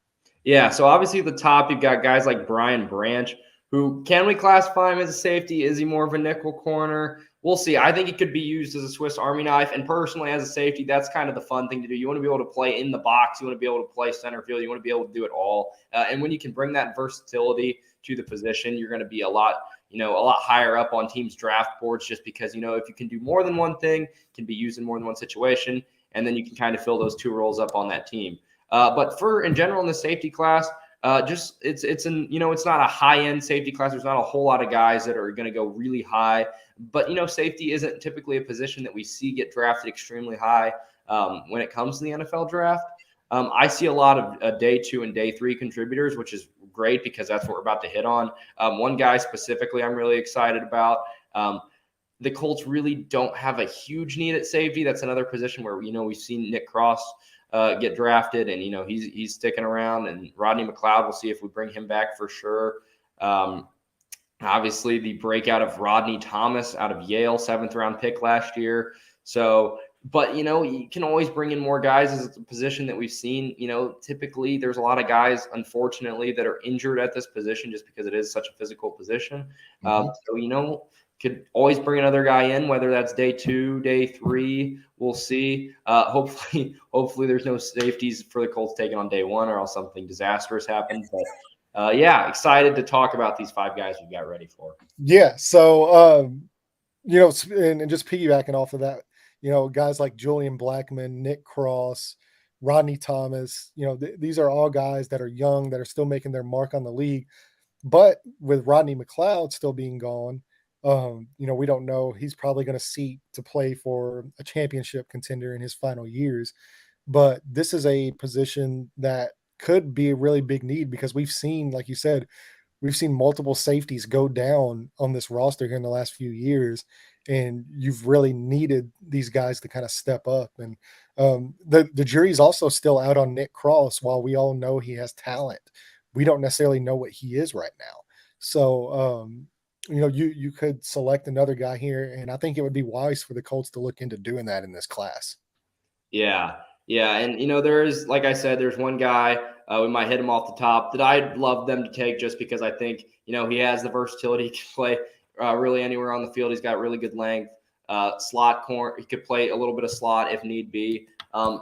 S2: Yeah, so obviously at the top you've got guys like Brian Branch, who can we classify him as a safety? Is he more of a nickel corner? We'll see. I think it could be used as a Swiss Army knife. And personally, as a safety, that's kind of the fun thing to do. You want to be able to play in the box. You want to be able to play center field. You want to be able to do it all. And when you can bring that versatility to the position, you're going to be a lot higher up on teams' draft boards just because, if you can do more than one thing, it can be used in more than one situation. And then you can kind of fill those 2 roles up on that team. But in general in the safety class, it's not a high end safety class. There's not a whole lot of guys that are going to go really high, but safety isn't typically a position that we see get drafted extremely high when it comes to the NFL draft. I see a lot of day 2 and day 3 contributors, which is great because that's what we're about to hit on. One guy specifically I'm really excited about. The Colts really don't have a huge need at safety. That's another position where we've seen Nick Cross get drafted, and he's sticking around. And Rodney McLeod, we'll see if we bring him back for sure. Obviously, the breakout of Rodney Thomas out of Yale, 7th-round pick last year. So, but you can always bring in more guys as a position that we've seen. Typically there's a lot of guys, unfortunately, that are injured at this position just because it is such a physical position. So could always bring another guy in, whether that's day 2, day 3. We'll see. Hopefully there's no safeties for the Colts taken on day 1, or else something disastrous happens. But yeah, excited to talk about these 5 guys we've got ready for.
S1: Yeah. So, and just piggybacking off of that, guys like Julian Blackman, Nick Cross, Rodney Thomas, these are all guys that are young, that are still making their mark on the league. But with Rodney McLeod still being gone, we don't know. He's probably going to seek to play for a championship contender in his final years. But this is a position that could be a really big need because we've seen, like you said, we've seen multiple safeties go down on this roster here in the last few years, and you've really needed these guys to kind of step up. And the jury's also still out on Nick Cross. While we all know he has talent, we don't necessarily know what he is right now. So, you could select another guy here, and I think it would be wise for the Colts to look into doing that in this class.
S2: Yeah. Yeah. And, there's, like I said, there's one guy, we might hit him off the top, that I'd love them to take just because I think, he has the versatility. He can play really anywhere on the field. He's got really good length, slot corner. He could play a little bit of slot if need be,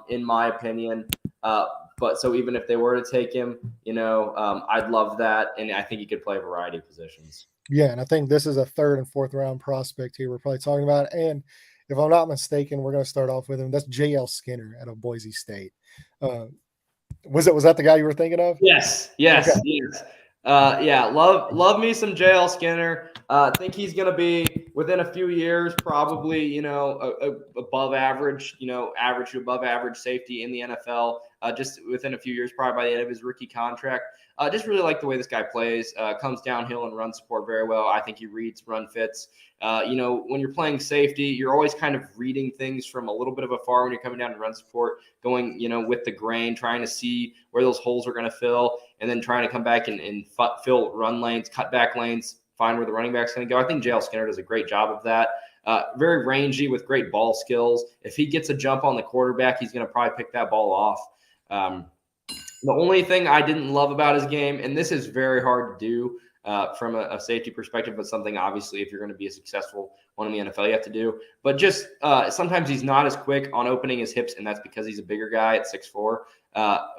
S2: in my opinion. But so even if they were to take him, I'd love that. And I think he could play a variety of positions.
S1: Yeah, and I think this is a 3rd and 4th round prospect here we're probably talking about. And if I'm not mistaken, we're going to start off with him. That's J.L. Skinner out of Boise State. Was that the guy you were thinking of?
S2: Yes.
S1: Okay.
S2: Yeah, love me some JL Skinner. Think he's going to be within a few years, probably, above average, average to above average safety in the NFL, just within a few years, probably by the end of his rookie contract. Just really like the way this guy plays, comes downhill and run support very well. I think he reads run fits. When you're playing safety, you're always kind of reading things from a little bit of afar when you're coming down to run support, going, with the grain, trying to see where those holes are going to fill, and then trying to come back and fill run lanes, cut back lanes, find where the running back's going to go. I think JL Skinner does a great job of that. Very rangy with great ball skills. If he gets a jump on the quarterback, he's going to probably pick that ball off. The only thing I didn't love about his game, and this is very hard to do from a safety perspective, but something obviously if you're going to be a successful one in the NFL, you have to do. But just sometimes he's not as quick on opening his hips, and that's because he's a bigger guy at 6'4",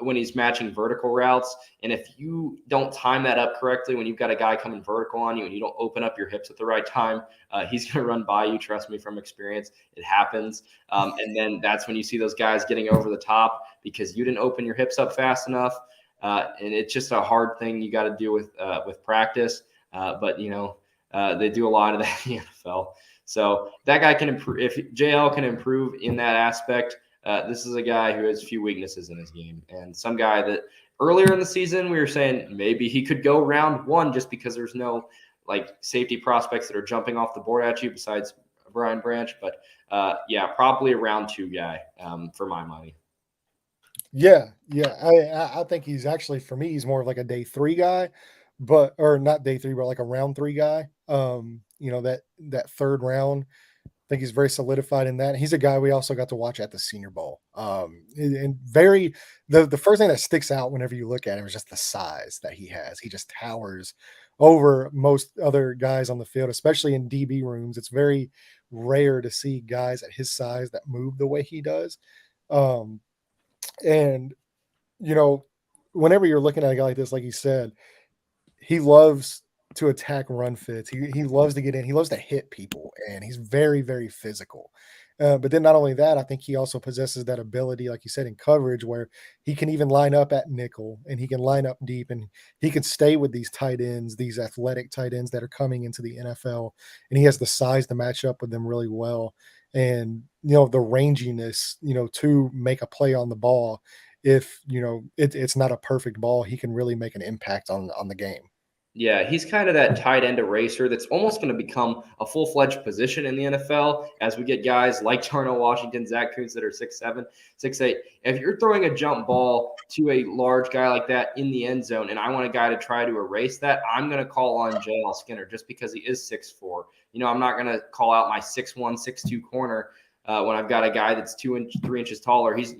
S2: when he's matching vertical routes. And if you don't time that up correctly, when you've got a guy coming vertical on you and you don't open up your hips at the right time, he's going to run by you. Trust me from experience, it happens. And then that's when you see those guys getting over the top because you didn't open your hips up fast enough. And it's just a hard thing you got to do with practice. But they do a lot of that in the NFL. So that guy can improve. If JL can improve in that aspect, this is a guy who has few weaknesses in his game, and some guy that earlier in the season we were saying maybe he could go round 1 just because there's no safety prospects that are jumping off the board at you besides Brian Branch. But yeah, probably a round 2 guy for my money.
S1: Yeah. I think he's actually, for me, he's more of like a day 3 guy, or not day 3, but like a round 3 guy. That 3rd round, I think he's very solidified in that. He's a guy we also got to watch at the Senior Bowl. And the first thing that sticks out whenever you look at him is just the size that he has. He just towers over most other guys on the field, especially in DB rooms. It's very rare to see guys at his size that move the way he does. And whenever you're looking at a guy like this, like you said, he loves to attack run fits. He loves to get in. He loves to hit people, and he's very, very physical. But then not only that, I think he also possesses that ability, like you said, in coverage, where he can even line up at nickel and he can line up deep and he can stay with these tight ends, these athletic tight ends that are coming into the NFL. And he has the size to match up with them really well. And, the ranginess, to make a play on the ball if it's not a perfect ball, he can really make an impact on the game.
S2: Yeah, he's kind of that tight end eraser that's almost going to become a full-fledged position in the NFL as we get guys like Darnell Washington, Zach Kuntz that are 6'7", 6'8". If you're throwing a jump ball to a large guy like that in the end zone, and I want a guy to try to erase that, I'm going to call on JL Skinner just because he is 6'4". I'm not going to call out my 6'1", 6'2" corner when I've got a guy that's 3 inches taller. He's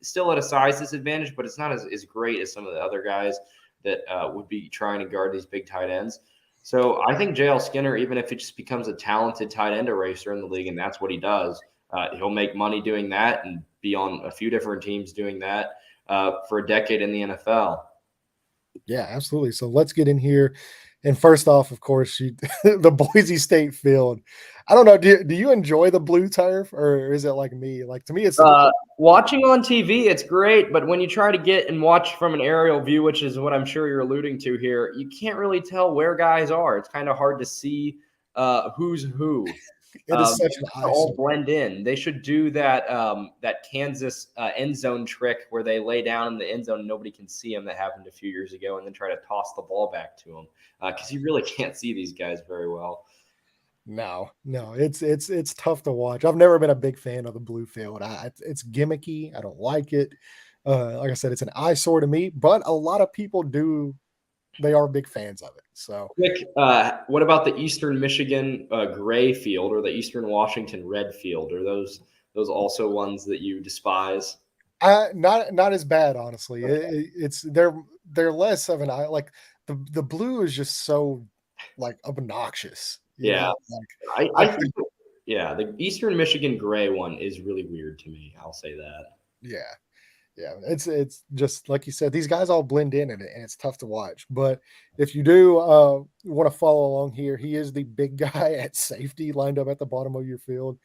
S2: still at a size disadvantage, but it's not as great as some of the other guys that would be trying to guard these big tight ends. So I think JL Skinner, even if it just becomes a talented tight end eraser in the league, and that's what he does, he'll make money doing that and be on a few different teams doing that for a decade in the NFL.
S1: Yeah, absolutely. So let's get in here. And first off, of course, the Boise State field. I don't know. Do you enjoy the blue turf, or is it like me? Like to me, it's
S2: Watching on TV, it's great, but when you try to get and watch from an aerial view, which is what I'm sure you're alluding to here, you can't really tell where guys are. It's kind of hard to see who's who.
S1: it is such an
S2: To all
S1: eyesore.
S2: blend in. They should do that Kansas end zone trick where they lay down in the end zone and nobody can see them. That happened a few years ago, and then try to toss the ball back to them because you really can't see these guys very well.
S1: No, it's tough to watch. I've never been a big fan of the blue field. It's gimmicky. I don't like it. Like I said, it's an eyesore to me, but a lot of people do. They are big fans of it. So,
S2: Quick, what about the Eastern Michigan gray field or the Eastern Washington red field? Are those also ones that you despise?
S1: not as bad, honestly. It's they're less of an eye. Like the blue is just so like obnoxious.
S2: Yeah,
S1: Like
S2: I
S1: I
S2: think
S1: think
S2: yeah, the Eastern Michigan gray one is really weird to me. I'll say that.
S1: yeah. Yeah, it's just like you said, these guys all blend in and it's tough to watch. But if you do want to follow along here, he is the big guy at safety lined up at the bottom of your field.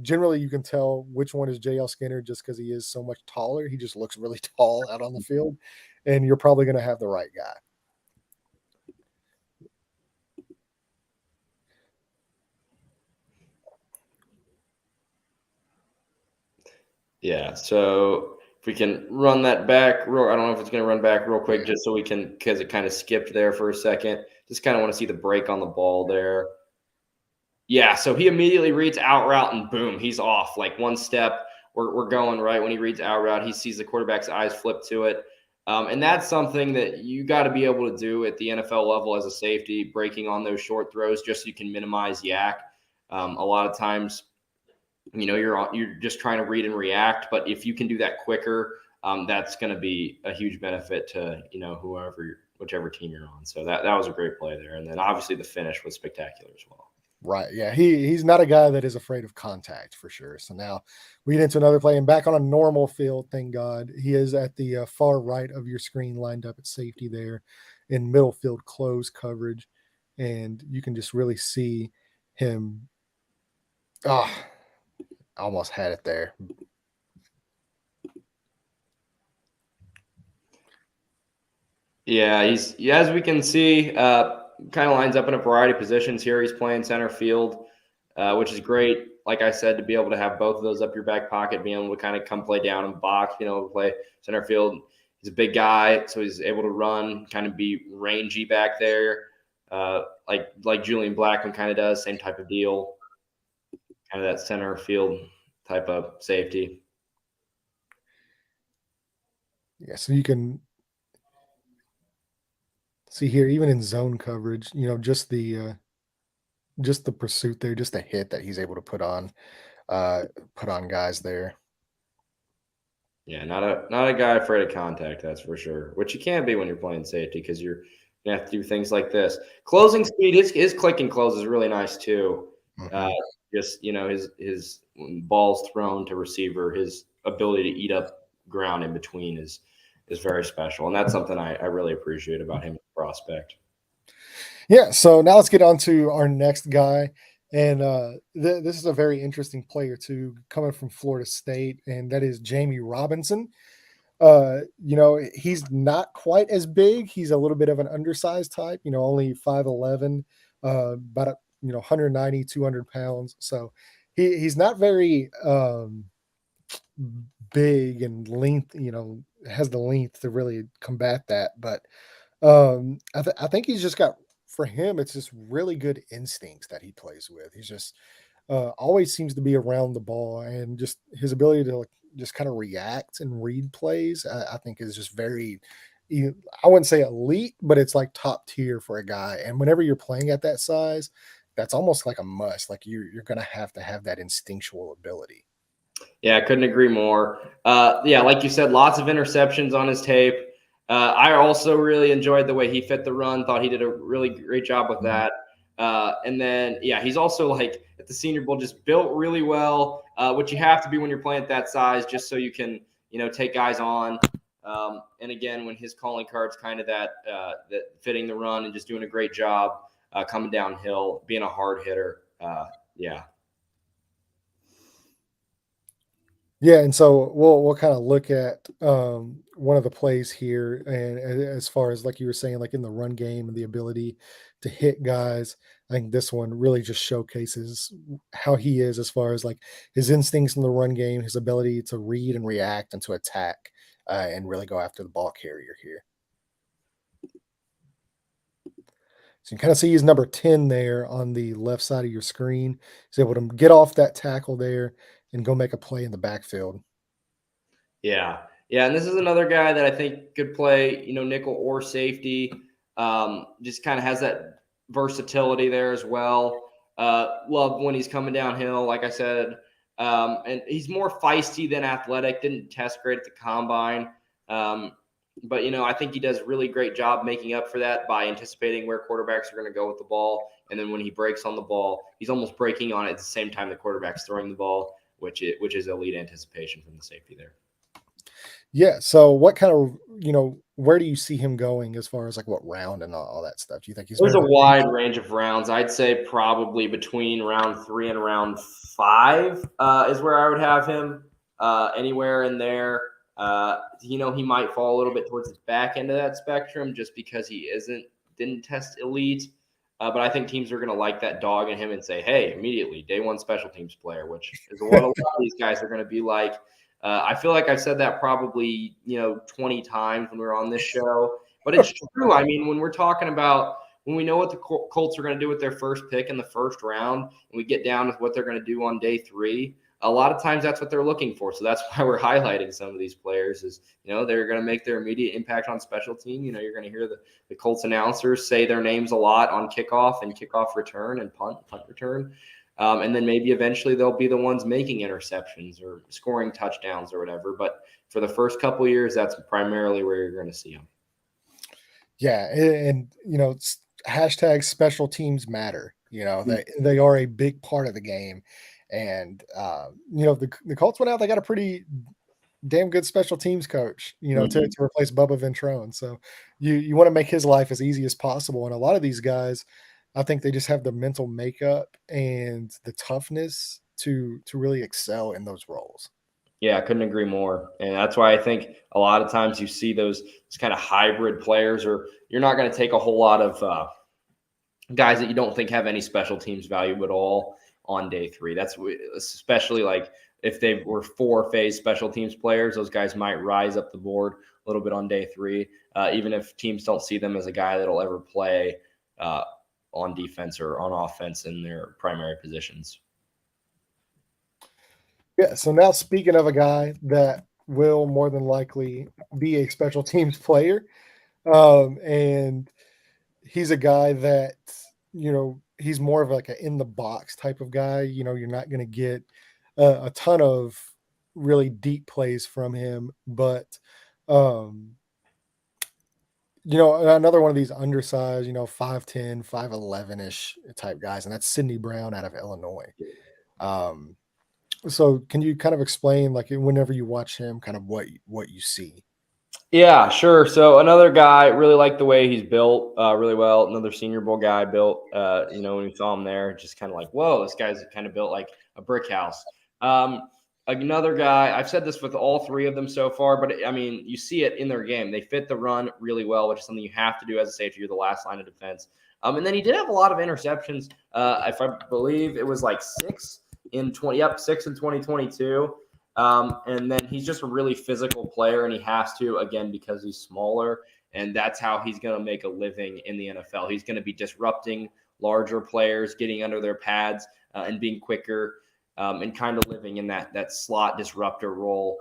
S1: Generally, you can tell which one is JL Skinner just because he is so much taller. He just looks really tall out on the field, and you're probably going to have the right guy.
S2: Yeah, so if we can run that back real, I don't know if it's going to run back real quick just so we can, because it kind of skipped there for a second. Just kind of want to see the break on the ball there. Yeah, so he immediately reads out route and boom, he's off. Like one step, we're going right. When he reads out route, he sees the quarterback's eyes flip to it. And that's something that you got to be able to do at the NFL level as a safety, breaking on those short throws just so you can minimize yak. A lot of times, you're just trying to read and react, but if you can do that quicker, that's going to be a huge benefit to whichever team you're on. So that was a great play there, and then obviously the finish was spectacular as well.
S1: Right. Yeah. He's not a guy that is afraid of contact for sure. So now we get into another play and back on a normal field. Thank God he is at the far right of your screen, lined up at safety there in middle field close coverage, and you can just really see him. Ah, almost had it there.
S2: Yeah, as we can see, kind of lines up in a variety of positions here. He's playing center field, which is great. Like I said, to be able to have both of those up your back pocket, being able to kind of come play down and box, play center field. He's a big guy, so he's able to run, kind of be rangy back there, like Julian Blackman kind of does, same type of deal, kind of that center field type of safety.
S1: Yeah. So you can see here, even in zone coverage, just the pursuit there, just the hit that he's able to put on guys there.
S2: Yeah, not a guy afraid of contact, that's for sure. Which you can't be when you're playing safety because you're gonna have to do things like this. Closing speed, his click and close is really nice too. Uh,
S1: Mhm.
S2: just his balls thrown to receiver, his ability to eat up ground in between is very special, and that's something I really appreciate about him as a prospect.
S1: Yeah, so now let's get on to our next guy. And this is a very interesting player too, coming from Florida State, and that is Jamie Robinson. He's not quite as big. He's a little bit of an undersized type, only 5'11, about 190, 200 pounds. So he's not very big and length, has the length to really combat that. But I think he's just got, for him, it's just really good instincts that he plays with. He's just always seems to be around the ball, and just his ability to like just kind of react and read plays, I think is just very. I wouldn't say elite, but it's like top tier for a guy. And whenever you're playing at that size, that's almost like a must. Like you're gonna have to have that instinctual ability.
S2: Yeah, I couldn't agree more. Yeah, like you said, lots of interceptions on his tape. I also really enjoyed the way he fit the run. Thought he did a really great job with
S1: Mhm.
S2: that. And then, yeah, he's also like at the Senior Bowl, just built really well, which you have to be when you're playing at that size, just so you can, take guys on. And again, when his calling card's kind of that fitting the run and just doing a great job coming downhill, being a hard hitter. Yeah.
S1: Yeah, and so we'll kind of look at one of the plays here, and as far as like you were saying, like in the run game and the ability to hit guys, I think this one really just showcases how he is as far as like his instincts in the run game, his ability to read and react and to attack, and really go after the ball carrier here. So you kind of see his number 10 there on the left side of your screen. He's able to get off that tackle there and go make a play in the backfield.
S2: Yeah. Yeah. And this is another guy that I think could play, nickel or safety. Just kind of has that versatility there as well. Love when he's coming downhill, like I said. And he's more feisty than athletic. Didn't test great at the combine. Um, but, I think he does really great job making up for that by anticipating where quarterbacks are going to go with the ball. And then when he breaks on the ball, he's almost breaking on it at the same time the quarterback's throwing the ball, which is elite anticipation from the safety there.
S1: Yeah. So what kind of, where do you see him going as far as like what round and all that stuff? Do you think he's
S2: There's
S1: more
S2: a
S1: of a
S2: wide range of rounds. I'd say probably between round 3 and round 5 is where I would have him. Anywhere in there. He might fall a little bit towards the back end of that spectrum just because he didn't test elite. But I think teams are going to like that dog in him and say, hey, immediately, day one special teams player, which is what a lot of these guys are going to be like. I feel like I've said that probably, 20 times when we were on this show. But it's true. I mean, when we're talking about when we know what the Colts are going to do with their first pick in the first round, and we get down with what they're going to do on day 3, a lot of times that's what they're looking for. So that's why we're highlighting some of these players is, they're going to make their immediate impact on special team. You're going to hear the Colts announcers say their names a lot on kickoff and kickoff return and punt return. And then maybe eventually they'll be the ones making interceptions or scoring touchdowns or whatever. But for the first couple of years, that's primarily where you're going to see them.
S1: Yeah, and hashtag special teams matter. They are a big part of the game, and the Colts went out. They got a pretty damn good special teams coach, to replace Bubba Ventrone. So you want to make his life as easy as possible. And a lot of these guys, I think they just have the mental makeup and the toughness to really excel in those roles.
S2: Yeah, I couldn't agree more. And that's why I think a lot of times you see those kind of hybrid players, or you're not going to take a whole lot of guys that you don't think have any special teams value at all on day 3. That's especially like if they were 4-phase special teams players, those guys might rise up the board a little bit on day 3, even if teams don't see them as a guy that'll ever play on defense or on offense in their primary positions.
S1: Yeah. So now speaking of a guy that will more than likely be a special teams player, and he's a guy that he's more of like a in the box type of guy. You're not going to get a ton of really deep plays from him, but um, another one of these undersized, 5'10", 5'11" ish type guys, and that's Sidney Brown out of Illinois. Um, so can you kind of explain, like, whenever you watch him, kind of what you see?
S2: Yeah, sure. So another guy, really like the way he's built really well. Another Senior Bowl guy built, when we saw him there, just kind of like, whoa, this guy's kind of built like a brick house. Another guy, I've said this with all 3 of them so far, but I mean, you see it in their game. They fit the run really well, which is something you have to do as a safety. You're the last line of defense. And then he did have a lot of interceptions. If I believe it was like 6 in 2022. And then he's just a really physical player, and he has to, again, because he's smaller. And that's how he's going to make a living in the NFL. He's going to be disrupting larger players, getting under their pads, and being quicker, and kind of living in that slot disruptor role.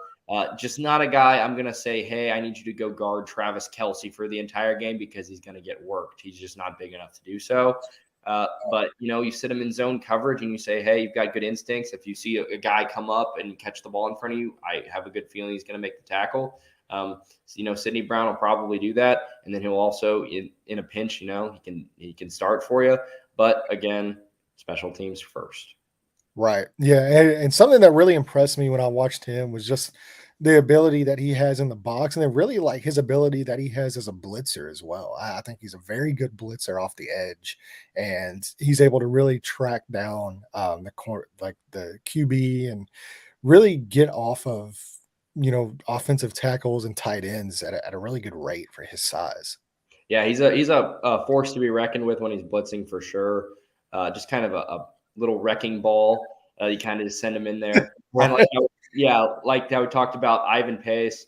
S2: Just not a guy I'm going to say, hey, I need you to go guard Travis Kelce for the entire game, because he's going to get worked. He's just not big enough to do so. But you sit him in zone coverage and you say, hey, you've got good instincts. If you see a guy come up and catch the ball in front of you, I have a good feeling he's going to make the tackle. Sidney Brown will probably do that, and then he'll also, in a pinch, he can start for you. But again, special teams first.
S1: Right. Yeah. And something that really impressed me when I watched him was just the ability that he has in the box, and then really like his ability that he has as a blitzer as well. I think he's a very good blitzer off the edge, and he's able to really track down the court, like the QB, and really get off of, offensive tackles and tight ends at a really good rate for his size.
S2: Yeah, he's a force to be reckoned with when he's blitzing for sure. Just kind of a little wrecking ball. You kind of just send him in there, kind of
S1: Right.
S2: like like how we talked about Ivan Pace.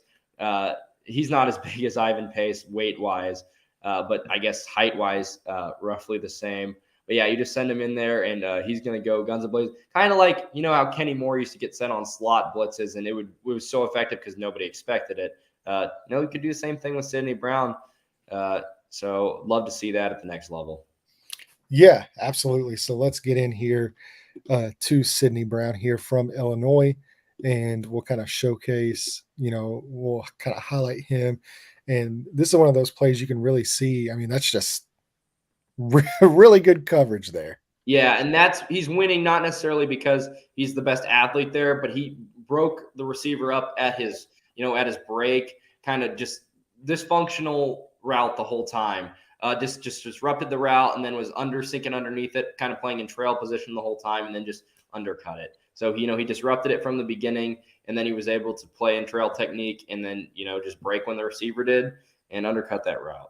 S2: He's not as big as Ivan Pace weight wise, but I guess height wise, roughly the same. But yeah, you just send him in there, and he's going to go guns ablaze. Kind of like how Kenny Moore used to get sent on slot blitzes, and it was so effective because nobody expected it. You could do the same thing with Sidney Brown. So love to see that at the next level.
S1: Yeah, absolutely. So let's get in here to Sidney Brown here from Illinois, and we'll kind of showcase, we'll kind of highlight him. And this is one of those plays you can really see. I mean, that's just really good coverage there.
S2: Yeah, and he's winning not necessarily because he's the best athlete there, but he broke the receiver up at his break, kind of just dysfunctional route the whole time. Just disrupted the route and then was sinking underneath it, kind of playing in trail position the whole time, and then just undercut it. So he disrupted it from the beginning, and then he was able to play in trail technique, and then just break when the receiver did and undercut that route.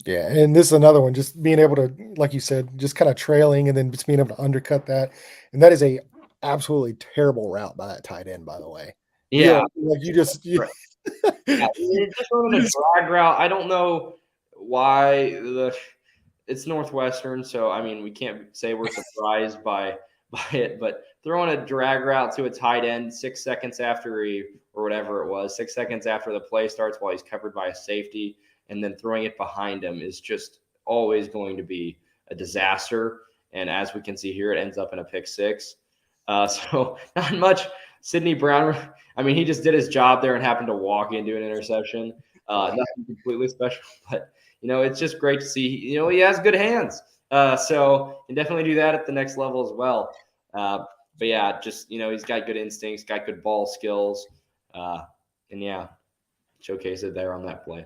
S1: Yeah, and this is another one, just being able to, like you said, just kind of trailing and then just being able to undercut that. And that is a absolutely terrible route by that tight end, by the way.
S2: Yeah,
S1: Like you just you,
S2: yeah,
S1: you
S2: just running a
S1: just
S2: drag route. I don't know why it's Northwestern, so I mean we can't say we're surprised by it, but throwing a drag route to a tight end 6 seconds after or whatever it was, 6 seconds after the play starts while he's covered by a safety, and then throwing it behind him is just always going to be a disaster. And as we can see here, it ends up in a pick six. So not much Sidney Brown. I mean, he just did his job there and happened to walk into an interception.
S1: right.
S2: Nothing completely special, but it's just great to see. He has good hands, so can definitely do that at the next level as well. But yeah, just he's got good instincts, got good ball skills, and yeah, showcase it there on that play.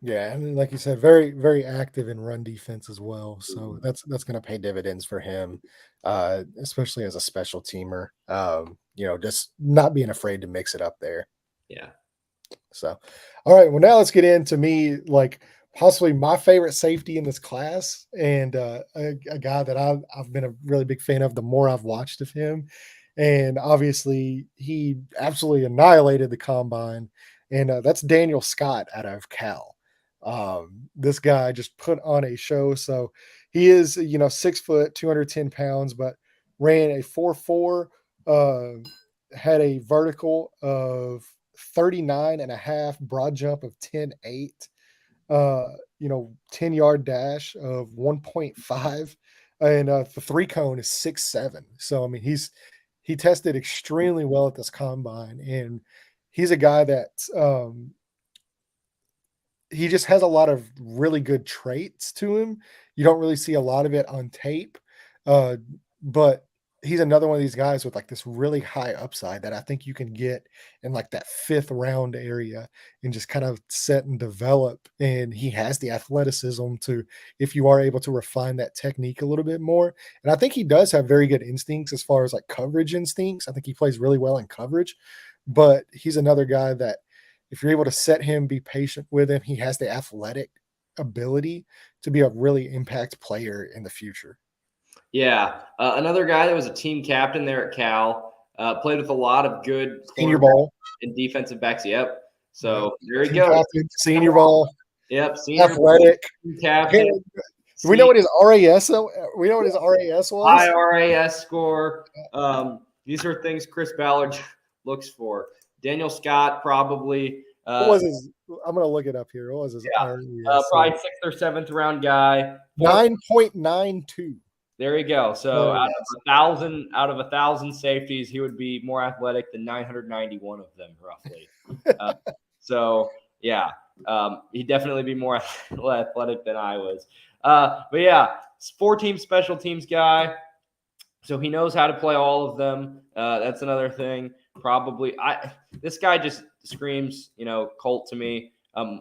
S1: Yeah, and like you said, very, very active in run defense as well. So that's going to pay dividends for him, especially as a special teamer. Just not being afraid to mix it up there.
S2: Yeah.
S1: So, all right. Well, now let's get into me, like possibly my favorite safety in this class, and a guy that I've been a really big fan of the more I've watched of him. And obviously, he absolutely annihilated the combine, and that's Daniel Scott out of Cal. This guy just put on a show. So he is, 6 foot, 210 pounds, but ran a 4.4, had a vertical of 39 and a half, broad jump of 10.8, 10-yard dash of 1.5, and the three cone is 6.7. So I mean he tested extremely well at this combine, and he's a guy that he just has a lot of really good traits to him. You don't really see a lot of it on tape, uh, but he's another one of these guys with like this really high upside that I think you can get in like that fifth round area and just kind of set and develop. And he has the athleticism to, if you are able to refine that technique a little bit more. And I think he does have very good instincts as far as like coverage instincts. I think he plays really well in coverage, but he's another guy that if you're able to set him, be patient with him, he has the athletic ability to be a really impact player in the future.
S2: Yeah, another guy that was a team captain there at Cal, played with a lot of good
S1: Senior
S2: cornerbacks
S1: Bowl.
S2: and defensive backs. Yep.
S1: Yep.
S2: So there he
S1: Team
S2: goes.
S1: captain, Senior Bowl,
S2: Yep, Senior Bowl,
S1: athletic.
S2: team captain,
S1: Do we know
S2: C
S1: what his RAS? We know what his RAS
S2: high
S1: was.
S2: RAS score. These are things Chris Ballard looks for. Daniel Scott probably.
S1: What was his? I'm gonna look it up here. What was his
S2: Yeah,
S1: RAS?
S2: probably sixth or seventh round guy.
S1: 9.92.
S2: There you go. So
S1: RAS.
S2: out of a thousand safeties, he would be more athletic than 991 of them, roughly. Uh, so yeah, he'd definitely be more athletic than I was. But yeah, 4-team special teams guy. So he knows how to play all of them. That's another thing. Probably, this guy just screams, Colt to me,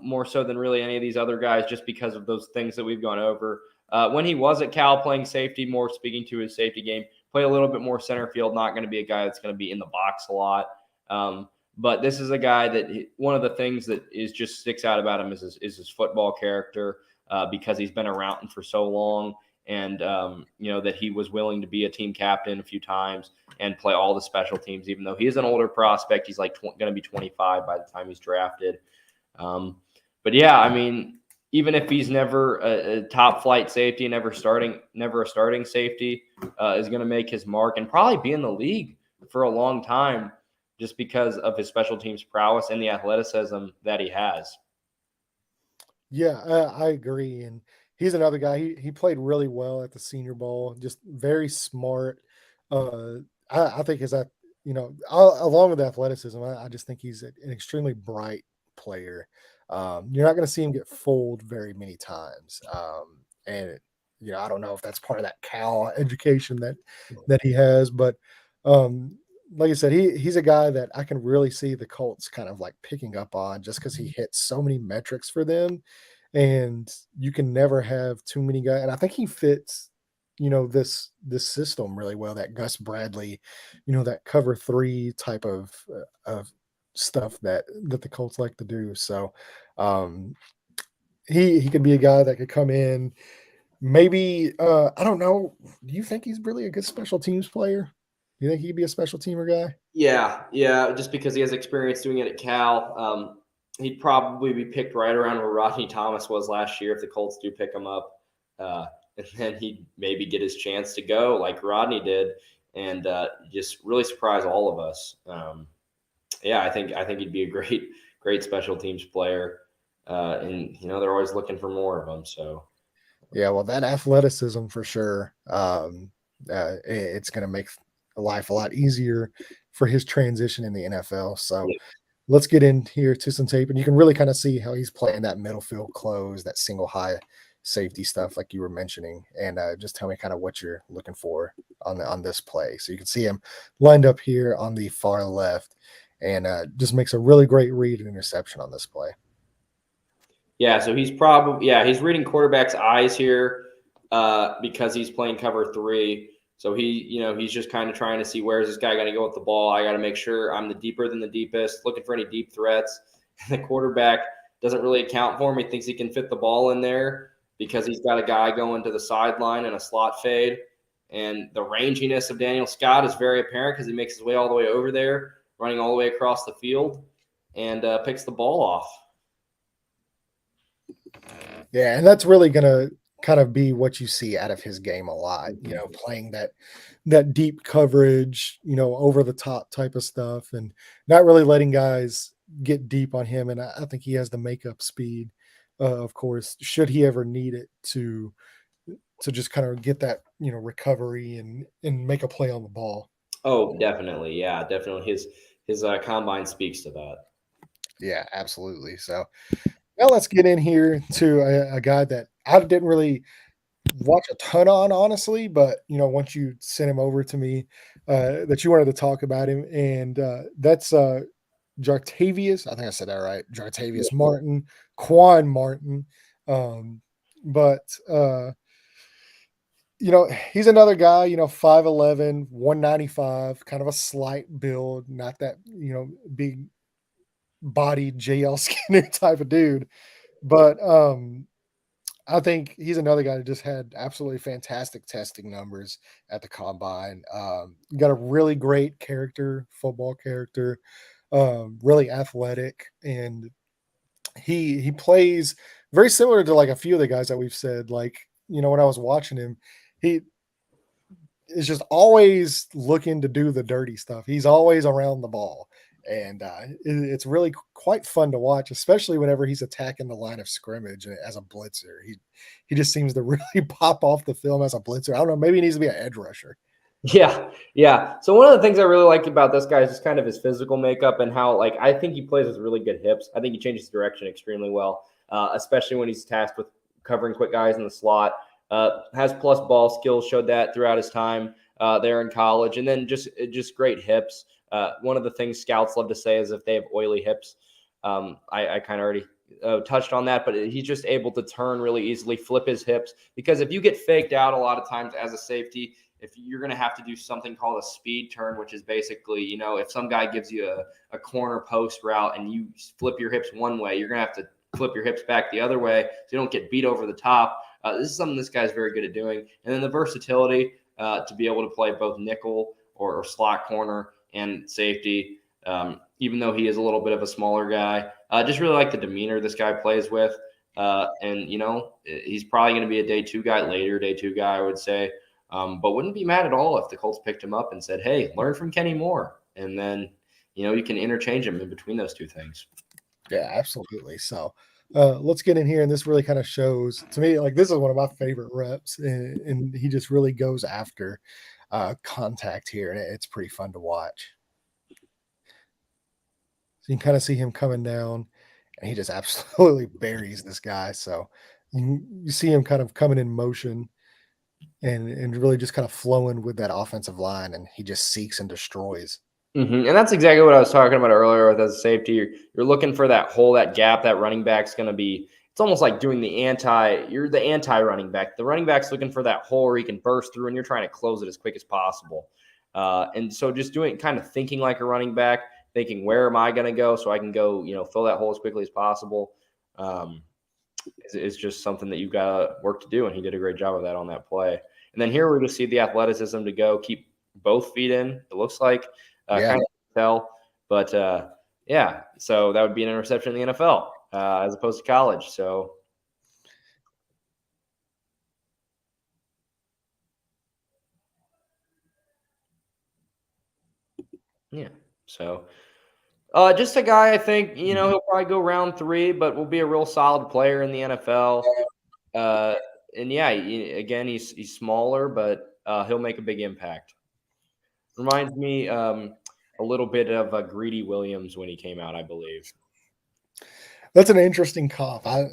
S2: more so than really any of these other guys, just because of those things that we've gone over. When he was at Cal playing safety, more speaking to his safety game, play a little bit more center field. Not going to be a guy that's going to be in the box a lot. But this is a guy that one of the things that is just sticks out about him is his football character, because he's been around for so long. And that he was willing to be a team captain a few times and play all the special teams, even though he's an older prospect. He's like going to be 25 by the time he's drafted. But yeah, I mean, even if he's never a top flight safety, never a starting safety, is going to make his mark and probably be in the league for a long time, just because of his special teams prowess and the athleticism that he has.
S1: Yeah, I agree, and he's another guy. He played really well at the Senior Bowl. Just very smart. Uh, I think his that along with athleticism, I just think he's an extremely bright player. You're not going to see him get fooled very many times, and I don't know if that's part of that Cal education that he has, but um, like I said, he's a guy that I can really see the Colts kind of like picking up on just because he hits so many metrics for them, and you can never have too many guys. And I think he fits, this system really well. That Gus Bradley, that cover three type of stuff that the Colts like to do. So he could be a guy that could come in. Maybe I don't know. Do you think he's really a good special teams player? You think he'd be a special teamer guy?
S2: Yeah, just because he has experience doing it at Cal. He'd probably be picked right around where Rodney Thomas was last year if the Colts do pick him up. And then he'd maybe get his chance to go like Rodney did and just really surprise all of us. Yeah, I think he'd be a great special teams player. And they're always looking for more of them. So
S1: Yeah, well, that athleticism for sure. It's going to make life a lot easier for his transition in the NFL. So
S2: yeah.
S1: let's get in here to some tape, and you can really kind of see how he's playing that middle field close, that single high safety stuff, like you were mentioning, and just tell me kind of what you're looking for on this play. So you can see him lined up here on the far left, and just makes a really great read and interception on this play.
S2: Yeah, so he's reading quarterback's eyes here, because he's playing cover three. So he's just kind of trying to see where's this guy going to go with the ball. I got to make sure I'm the deeper than the deepest, looking for any deep threats. And the quarterback doesn't really account for him. He thinks he can fit the ball in there because he's got a guy going to the sideline and a slot fade. And the ranginess of Daniel Scott is very apparent because he makes his way all the way over there, running all the way across the field, and picks the ball off.
S1: Yeah, and that's really gonna kind of be what you see out of his game a lot, playing that deep coverage, over the top type of stuff, and not really letting guys get deep on him. And I think he has the makeup speed, of course, should he ever need it to just kind of get that, recovery and make a play on the ball.
S2: Oh, definitely. Yeah, definitely. His combine speaks to that.
S1: Yeah, absolutely. So now let's get in here to a guy that I didn't really watch a ton on, honestly, but once you sent him over to me, that you wanted to talk about him, and that's Jartavius. I think I said that right. Jartavius Martin, Quan Martin. Um, but he's another guy, 5'11, 195, kind of a slight build, not that, big bodied JL Skinner type of dude. But I think he's another guy that just had absolutely fantastic testing numbers at the combine. Got a really great character, football character, really athletic, and he plays very similar to like a few of the guys that we've said. Like, when I was watching him, he is just always looking to do the dirty stuff. He's always around the ball. And it's really quite fun to watch, especially whenever he's attacking the line of scrimmage as a blitzer. He just seems to really pop off the film as a blitzer. I don't know, maybe he needs to be an edge rusher.
S2: Yeah, yeah. So one of the things I really like about this guy is just kind of his physical makeup and how, like, I think he plays with really good hips. I think he changes direction extremely well, especially when he's tasked with covering quick guys in the slot. Has plus ball skills, showed that throughout his time there in college, and then just great hips. One of the things scouts love to say is if they have oily hips. I kind of already touched on that, but he's just able to turn really easily, flip his hips, because if you get faked out a lot of times as a safety, if you're going to have to do something called a speed turn, which is basically, if some guy gives you a corner post route and you flip your hips one way, you're going to have to flip your hips back the other way so you don't get beat over the top. This is something this guy's very good at doing. And then the versatility to be able to play both nickel or slot corner and safety, even though he is a little bit of a smaller guy. Just really like the demeanor this guy plays with. And, he's probably going to be a day two guy, I would say. But wouldn't be mad at all if the Colts picked him up and said, hey, learn from Kenny Moore. And then, you can interchange him in between those two things.
S1: Yeah, absolutely. So let's get in here. And this really kind of shows to me, like, this is one of my favorite reps. And he just really goes after contact here. And it's pretty fun to watch. So you can kind of see him coming down, and he just absolutely buries this guy. So you see him kind of coming in motion and really just kind of flowing with that offensive line, and he just seeks and destroys.
S2: And that's exactly what I was talking about earlier with as a safety. You're looking for that hole, that gap, that running back's going to be. It's almost like doing you're the anti running back. The running back's looking for that hole where he can burst through, and you're trying to close it as quick as possible. And so just kind of thinking like a running back, thinking, where am I going to go so I can go, fill that hole as quickly as possible. Is just something that you've got work to do. And he did a great job of that on that play. And then here we just see the athleticism to go keep both feet in, it looks like.
S1: Yeah.
S2: Kind of tell, but yeah. So that would be an interception in the NFL as opposed to college. So yeah. So just a guy I think he'll probably go round 3, but will be a real solid player in the NFL. And yeah, again he's smaller, but he'll make a big impact. Reminds me a little bit of Greedy Williams when he came out, I believe.
S1: That's an interesting comp. I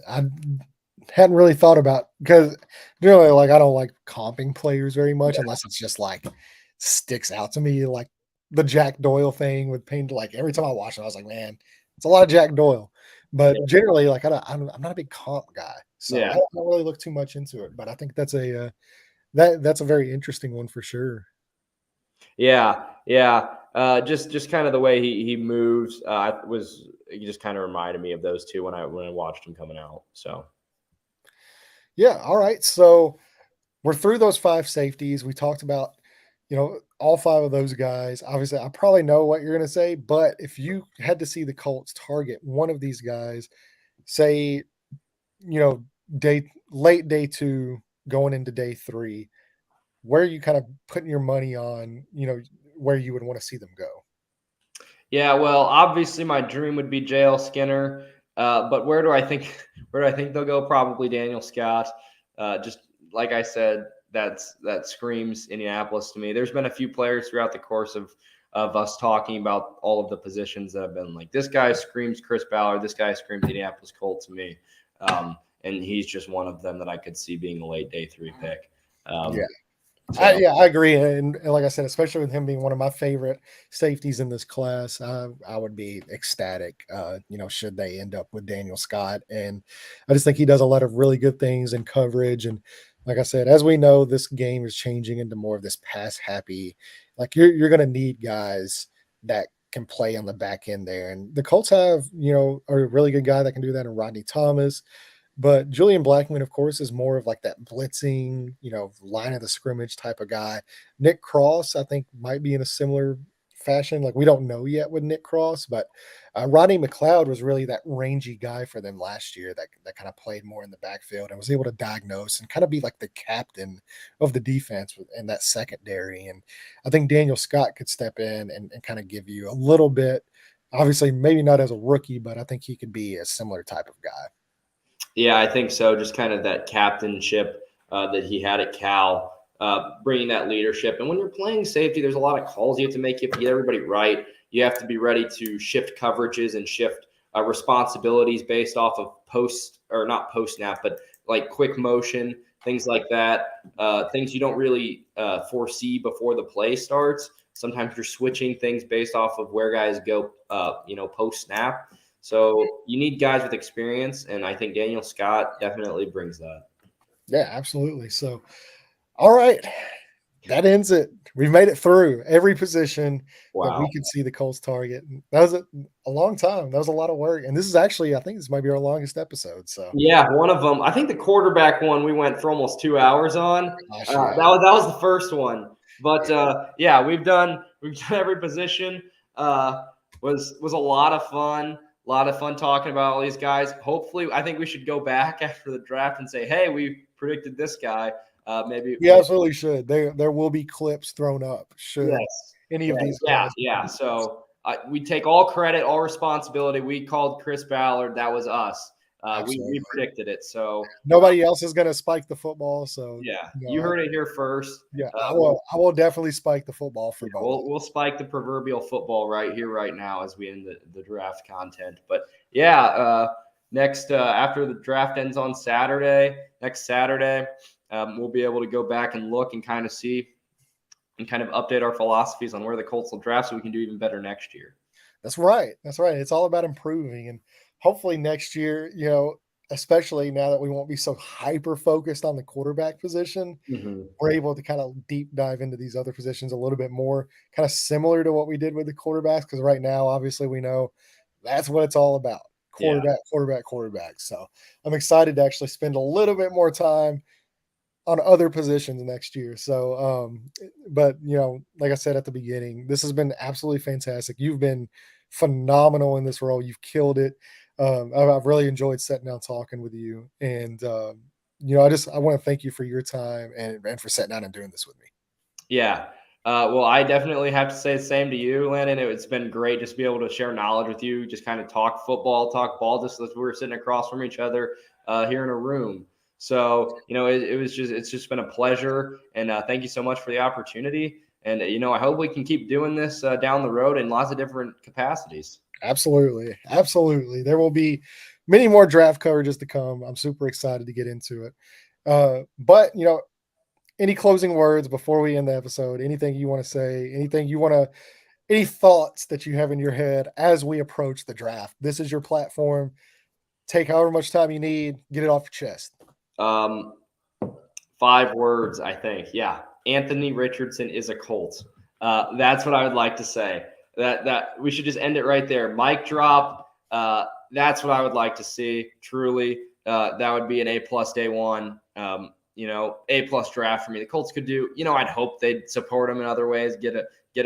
S1: hadn't really thought about, because generally, like, I don't like comping players very much unless it's just like sticks out to me, like the Jack Doyle thing with Payne. Like, every time I watch it, I was like, man, it's a lot of Jack Doyle. But
S2: Yeah.
S1: generally, like, I'm not a big comp guy, so
S2: Yeah.
S1: I don't really look too much into it. But I think that's that's a very interesting one for sure.
S2: Yeah, yeah. Just kind of the way he moves he just kind of reminded me of those two when I watched him coming out. So
S1: Yeah. All right. So we're through those 5 safeties. We talked about, all 5 of those guys. Obviously, I probably know what you're going to say, but if you had to see the Colts target one of these guys, say, you know, late day 2 going into day 3, where are you kind of putting your money on, where you would want to see them go?
S2: yeah, well, obviously my dream would be JL Skinner, but where do I think where do I think they'll go? Probably Daniel Scott. Just like I said, that screams Indianapolis to me. There's been a few players throughout the course of us talking about all of the positions that have been like, this guy screams Chris Ballard, this guy screams Indianapolis Colts to me, and he's just one of them that I could see being a late day 3 pick.
S1: Yeah.
S2: So
S1: I agree, and like I said, especially with him being one of my favorite safeties in this class, I would be ecstatic. Should they end up with Daniel Scott, and I just think he does a lot of really good things in coverage. And like I said, as we know, this game is changing into more of this pass happy. Like, you're going to need guys that can play on the back end there, and the Colts have a really good guy that can do that in Rodney Thomas. But Julian Blackman, of course, is more of like that blitzing, line of the scrimmage type of guy. Nick Cross, I think, might be in a similar fashion. Like we don't know yet with Nick Cross, but Rodney McLeod was really that rangy guy for them last year that kind of played more in the backfield and was able to diagnose and kind of be like the captain of the defense in that secondary. And I think Daniel Scott could step in and kind of give you a little bit. Obviously, maybe not as a rookie, but I think he could be a similar type of guy.
S2: Yeah, I think so. Just kind of that captainship that he had at Cal, bringing that leadership. And when you're playing safety, there's a lot of calls you have to make. You have to get everybody right. You have to be ready to shift coverages and shift responsibilities based off of post or not post snap, but like quick motion, things like that. Things you don't really foresee before the play starts. Sometimes you're switching things based off of where guys go, post snap. So you need guys with experience, and I think Daniel Scott definitely brings that.
S1: Yeah, absolutely. So, all right, that ends it. We've made it through every position that we
S2: Wow.
S1: could see the Colts target. That was a long time. That was a lot of work. And this is actually, I think this might be our longest episode. So,
S2: Yeah, one of them. I think the quarterback one we went for almost 2 hours on.
S1: gosh, yeah.
S2: That was the first one. But yeah, we've done every position. Uh, was a lot of fun. A lot of fun talking about all these guys. Hopefully, I think we should go back after the draft and say, hey, we predicted this guy. Maybe,
S1: We absolutely should. There will be clips thrown up should
S2: yes.
S1: any
S2: Yeah,
S1: of these
S2: yeah,
S1: guys.
S2: yeah. So we take all credit, all responsibility. We called Chris Ballard. That was us. We
S1: Absolutely.
S2: predicted it. So
S1: Nobody else is going to spike the football. So,
S2: yeah, you heard it here first.
S1: yeah, I
S2: We'll,
S1: will. I will definitely spike the football for
S2: yeah,
S1: both.
S2: we'll spike the proverbial football right here, right now, as we end the draft content. But yeah, next after the draft ends on Saturday, next Saturday, we'll be able to go back and look and kind of see and kind of update our philosophies on where the Colts will draft so we can do even better next year.
S1: That's right. That's right. It's all about improving. And hopefully next year, especially now that we won't be so hyper focused on the quarterback position,
S2: Mm-hmm.
S1: we're able to kind of deep dive into these other positions a little bit more, kind of similar to what we did with the quarterbacks. Because right now, obviously, we know that's what it's all about:
S2: Yeah.
S1: quarterback, quarterback, quarterback. So I'm excited to actually spend a little bit more time on other positions next year. So, but like I said at the beginning, this has been absolutely fantastic. You've been phenomenal in this role. You've killed it. I've really enjoyed sitting down talking with you, and I want to thank you for your time and for sitting down and doing this with me.
S2: Yeah. Well, I definitely have to say the same to you, Landon. It's been great just to be able to share knowledge with you, just kind of talk football, talk ball, just as we were sitting across from each other here in a room. So, it's just been a pleasure. And thank you so much for the opportunity. And, I hope we can keep doing this down the road in lots of different capacities.
S1: Absolutely, absolutely. There will be many more draft coverages to come. I'm super excited to get into it. But any closing words before we end the episode? Anything you want to say? Any thoughts that you have in your head as we approach the draft? This is your platform. Take however much time you need, get it off your chest.
S2: Um, 5 words, I think. Yeah. Anthony Richardson is a Colt. That's what I would like to say. That we should just end it right there. Mic drop. That's what I would like to see. Truly, that would be an A+ day one. A+ draft for me. The Colts could do. I'd hope they'd support him in other ways. Get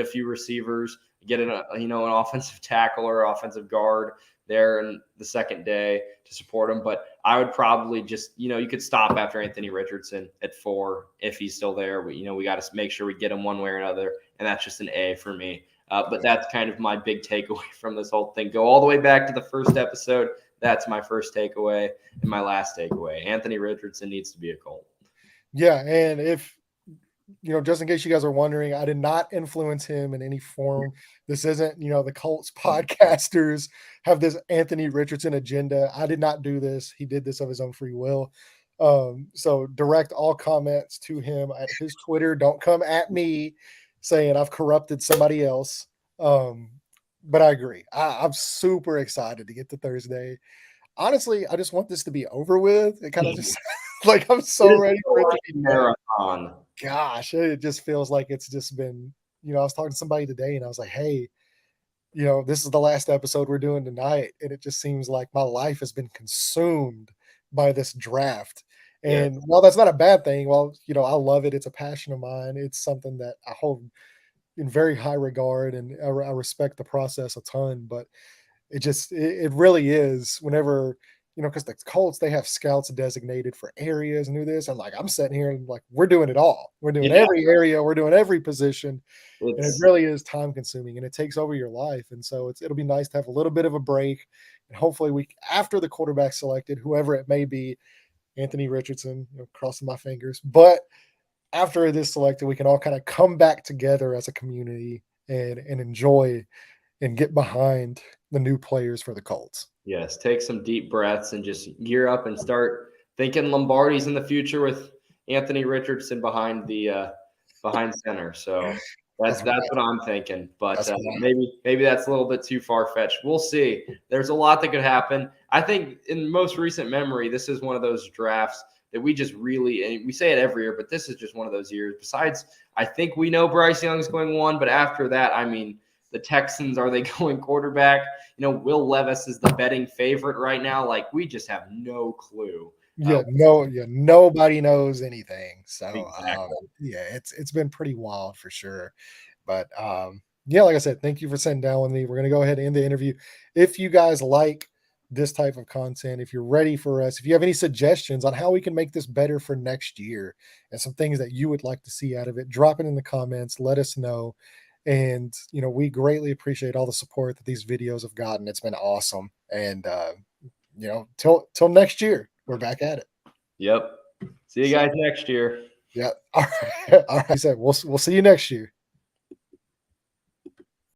S2: a few receivers. Get an offensive tackle or offensive guard there in the second day to support him. But I would probably just, you could stop after Anthony Richardson at 4 if he's still there. We got to make sure we get him one way or another. And that's just an A for me. But that's kind of my big takeaway from this whole thing. Go all the way back to the first episode. That's my first takeaway and my last takeaway. Anthony Richardson needs to be a Colt.
S1: Yeah, and if just in case you guys are wondering, I did not influence him in any form. This isn't, the Colts podcasters have this Anthony Richardson agenda. I did not do this. He did this of his own free will. So direct all comments to him at his Twitter. Don't come at me saying I've corrupted somebody else. But I agree. I'm super excited to get to Thursday. Honestly, I just want this to be over with. It kind of just like I'm
S2: It
S1: so
S2: is
S1: ready for it to be
S2: a
S1: done.
S2: marathon.
S1: Gosh, it just feels like it's just been, I was talking to somebody today and I was like, hey, this is the last episode we're doing tonight. And it just seems like my life has been consumed by this draft.
S2: Yes.
S1: And while that's not a bad thing, well, I love it. It's a passion of mine. It's something that I hold in very high regard, and I respect the process a ton. But it really is whenever, because the Colts, they have scouts designated for areas and do this. And like, I'm sitting here and like, we're doing it all. We're doing
S2: Yeah.
S1: every area, we're doing every position. And it
S2: It's
S1: really is time consuming, and it takes over your life. And so it'll be nice to have a little bit of a break. And hopefully after the quarterback selected, whoever it may be, Anthony Richardson, crossing my fingers. But after it is selected, we can all kind of come back together as a community and enjoy and get behind the new players for the Colts.
S2: Yes, take some deep breaths and just gear up and start thinking Lombardi's in the future with Anthony Richardson behind center. So that's
S1: That's
S2: that's
S1: right.
S2: what I'm thinking. But
S1: That's right.
S2: maybe that's a little bit too far fetched. We'll see. There's a lot that could happen. I think in most recent memory, this is one of those drafts that we just really, and we say it every year, but this is just one of those years. Besides, I think we know Bryce Young's going one, but after that, I mean, the Texans, are they going quarterback? Will Levis is the betting favorite right now. Like, we just have no clue.
S1: Yeah, no, yeah, nobody knows anything. So
S2: Exactly.
S1: yeah, it's been pretty wild for sure. But yeah, like I said, thank you for sitting down with me. We're gonna go ahead and end the interview. If you guys like this type of content, if you're ready for us, if you have any suggestions on how we can make this better for next year and some things that you would like to see out of it, drop it in the comments, let us know. And we greatly appreciate all the support that these videos have gotten. It's been awesome. And till next year, we're back at it.
S2: Yep. See you
S1: So
S2: guys next year.
S1: yeah. All right. All right. I said we'll see you next year.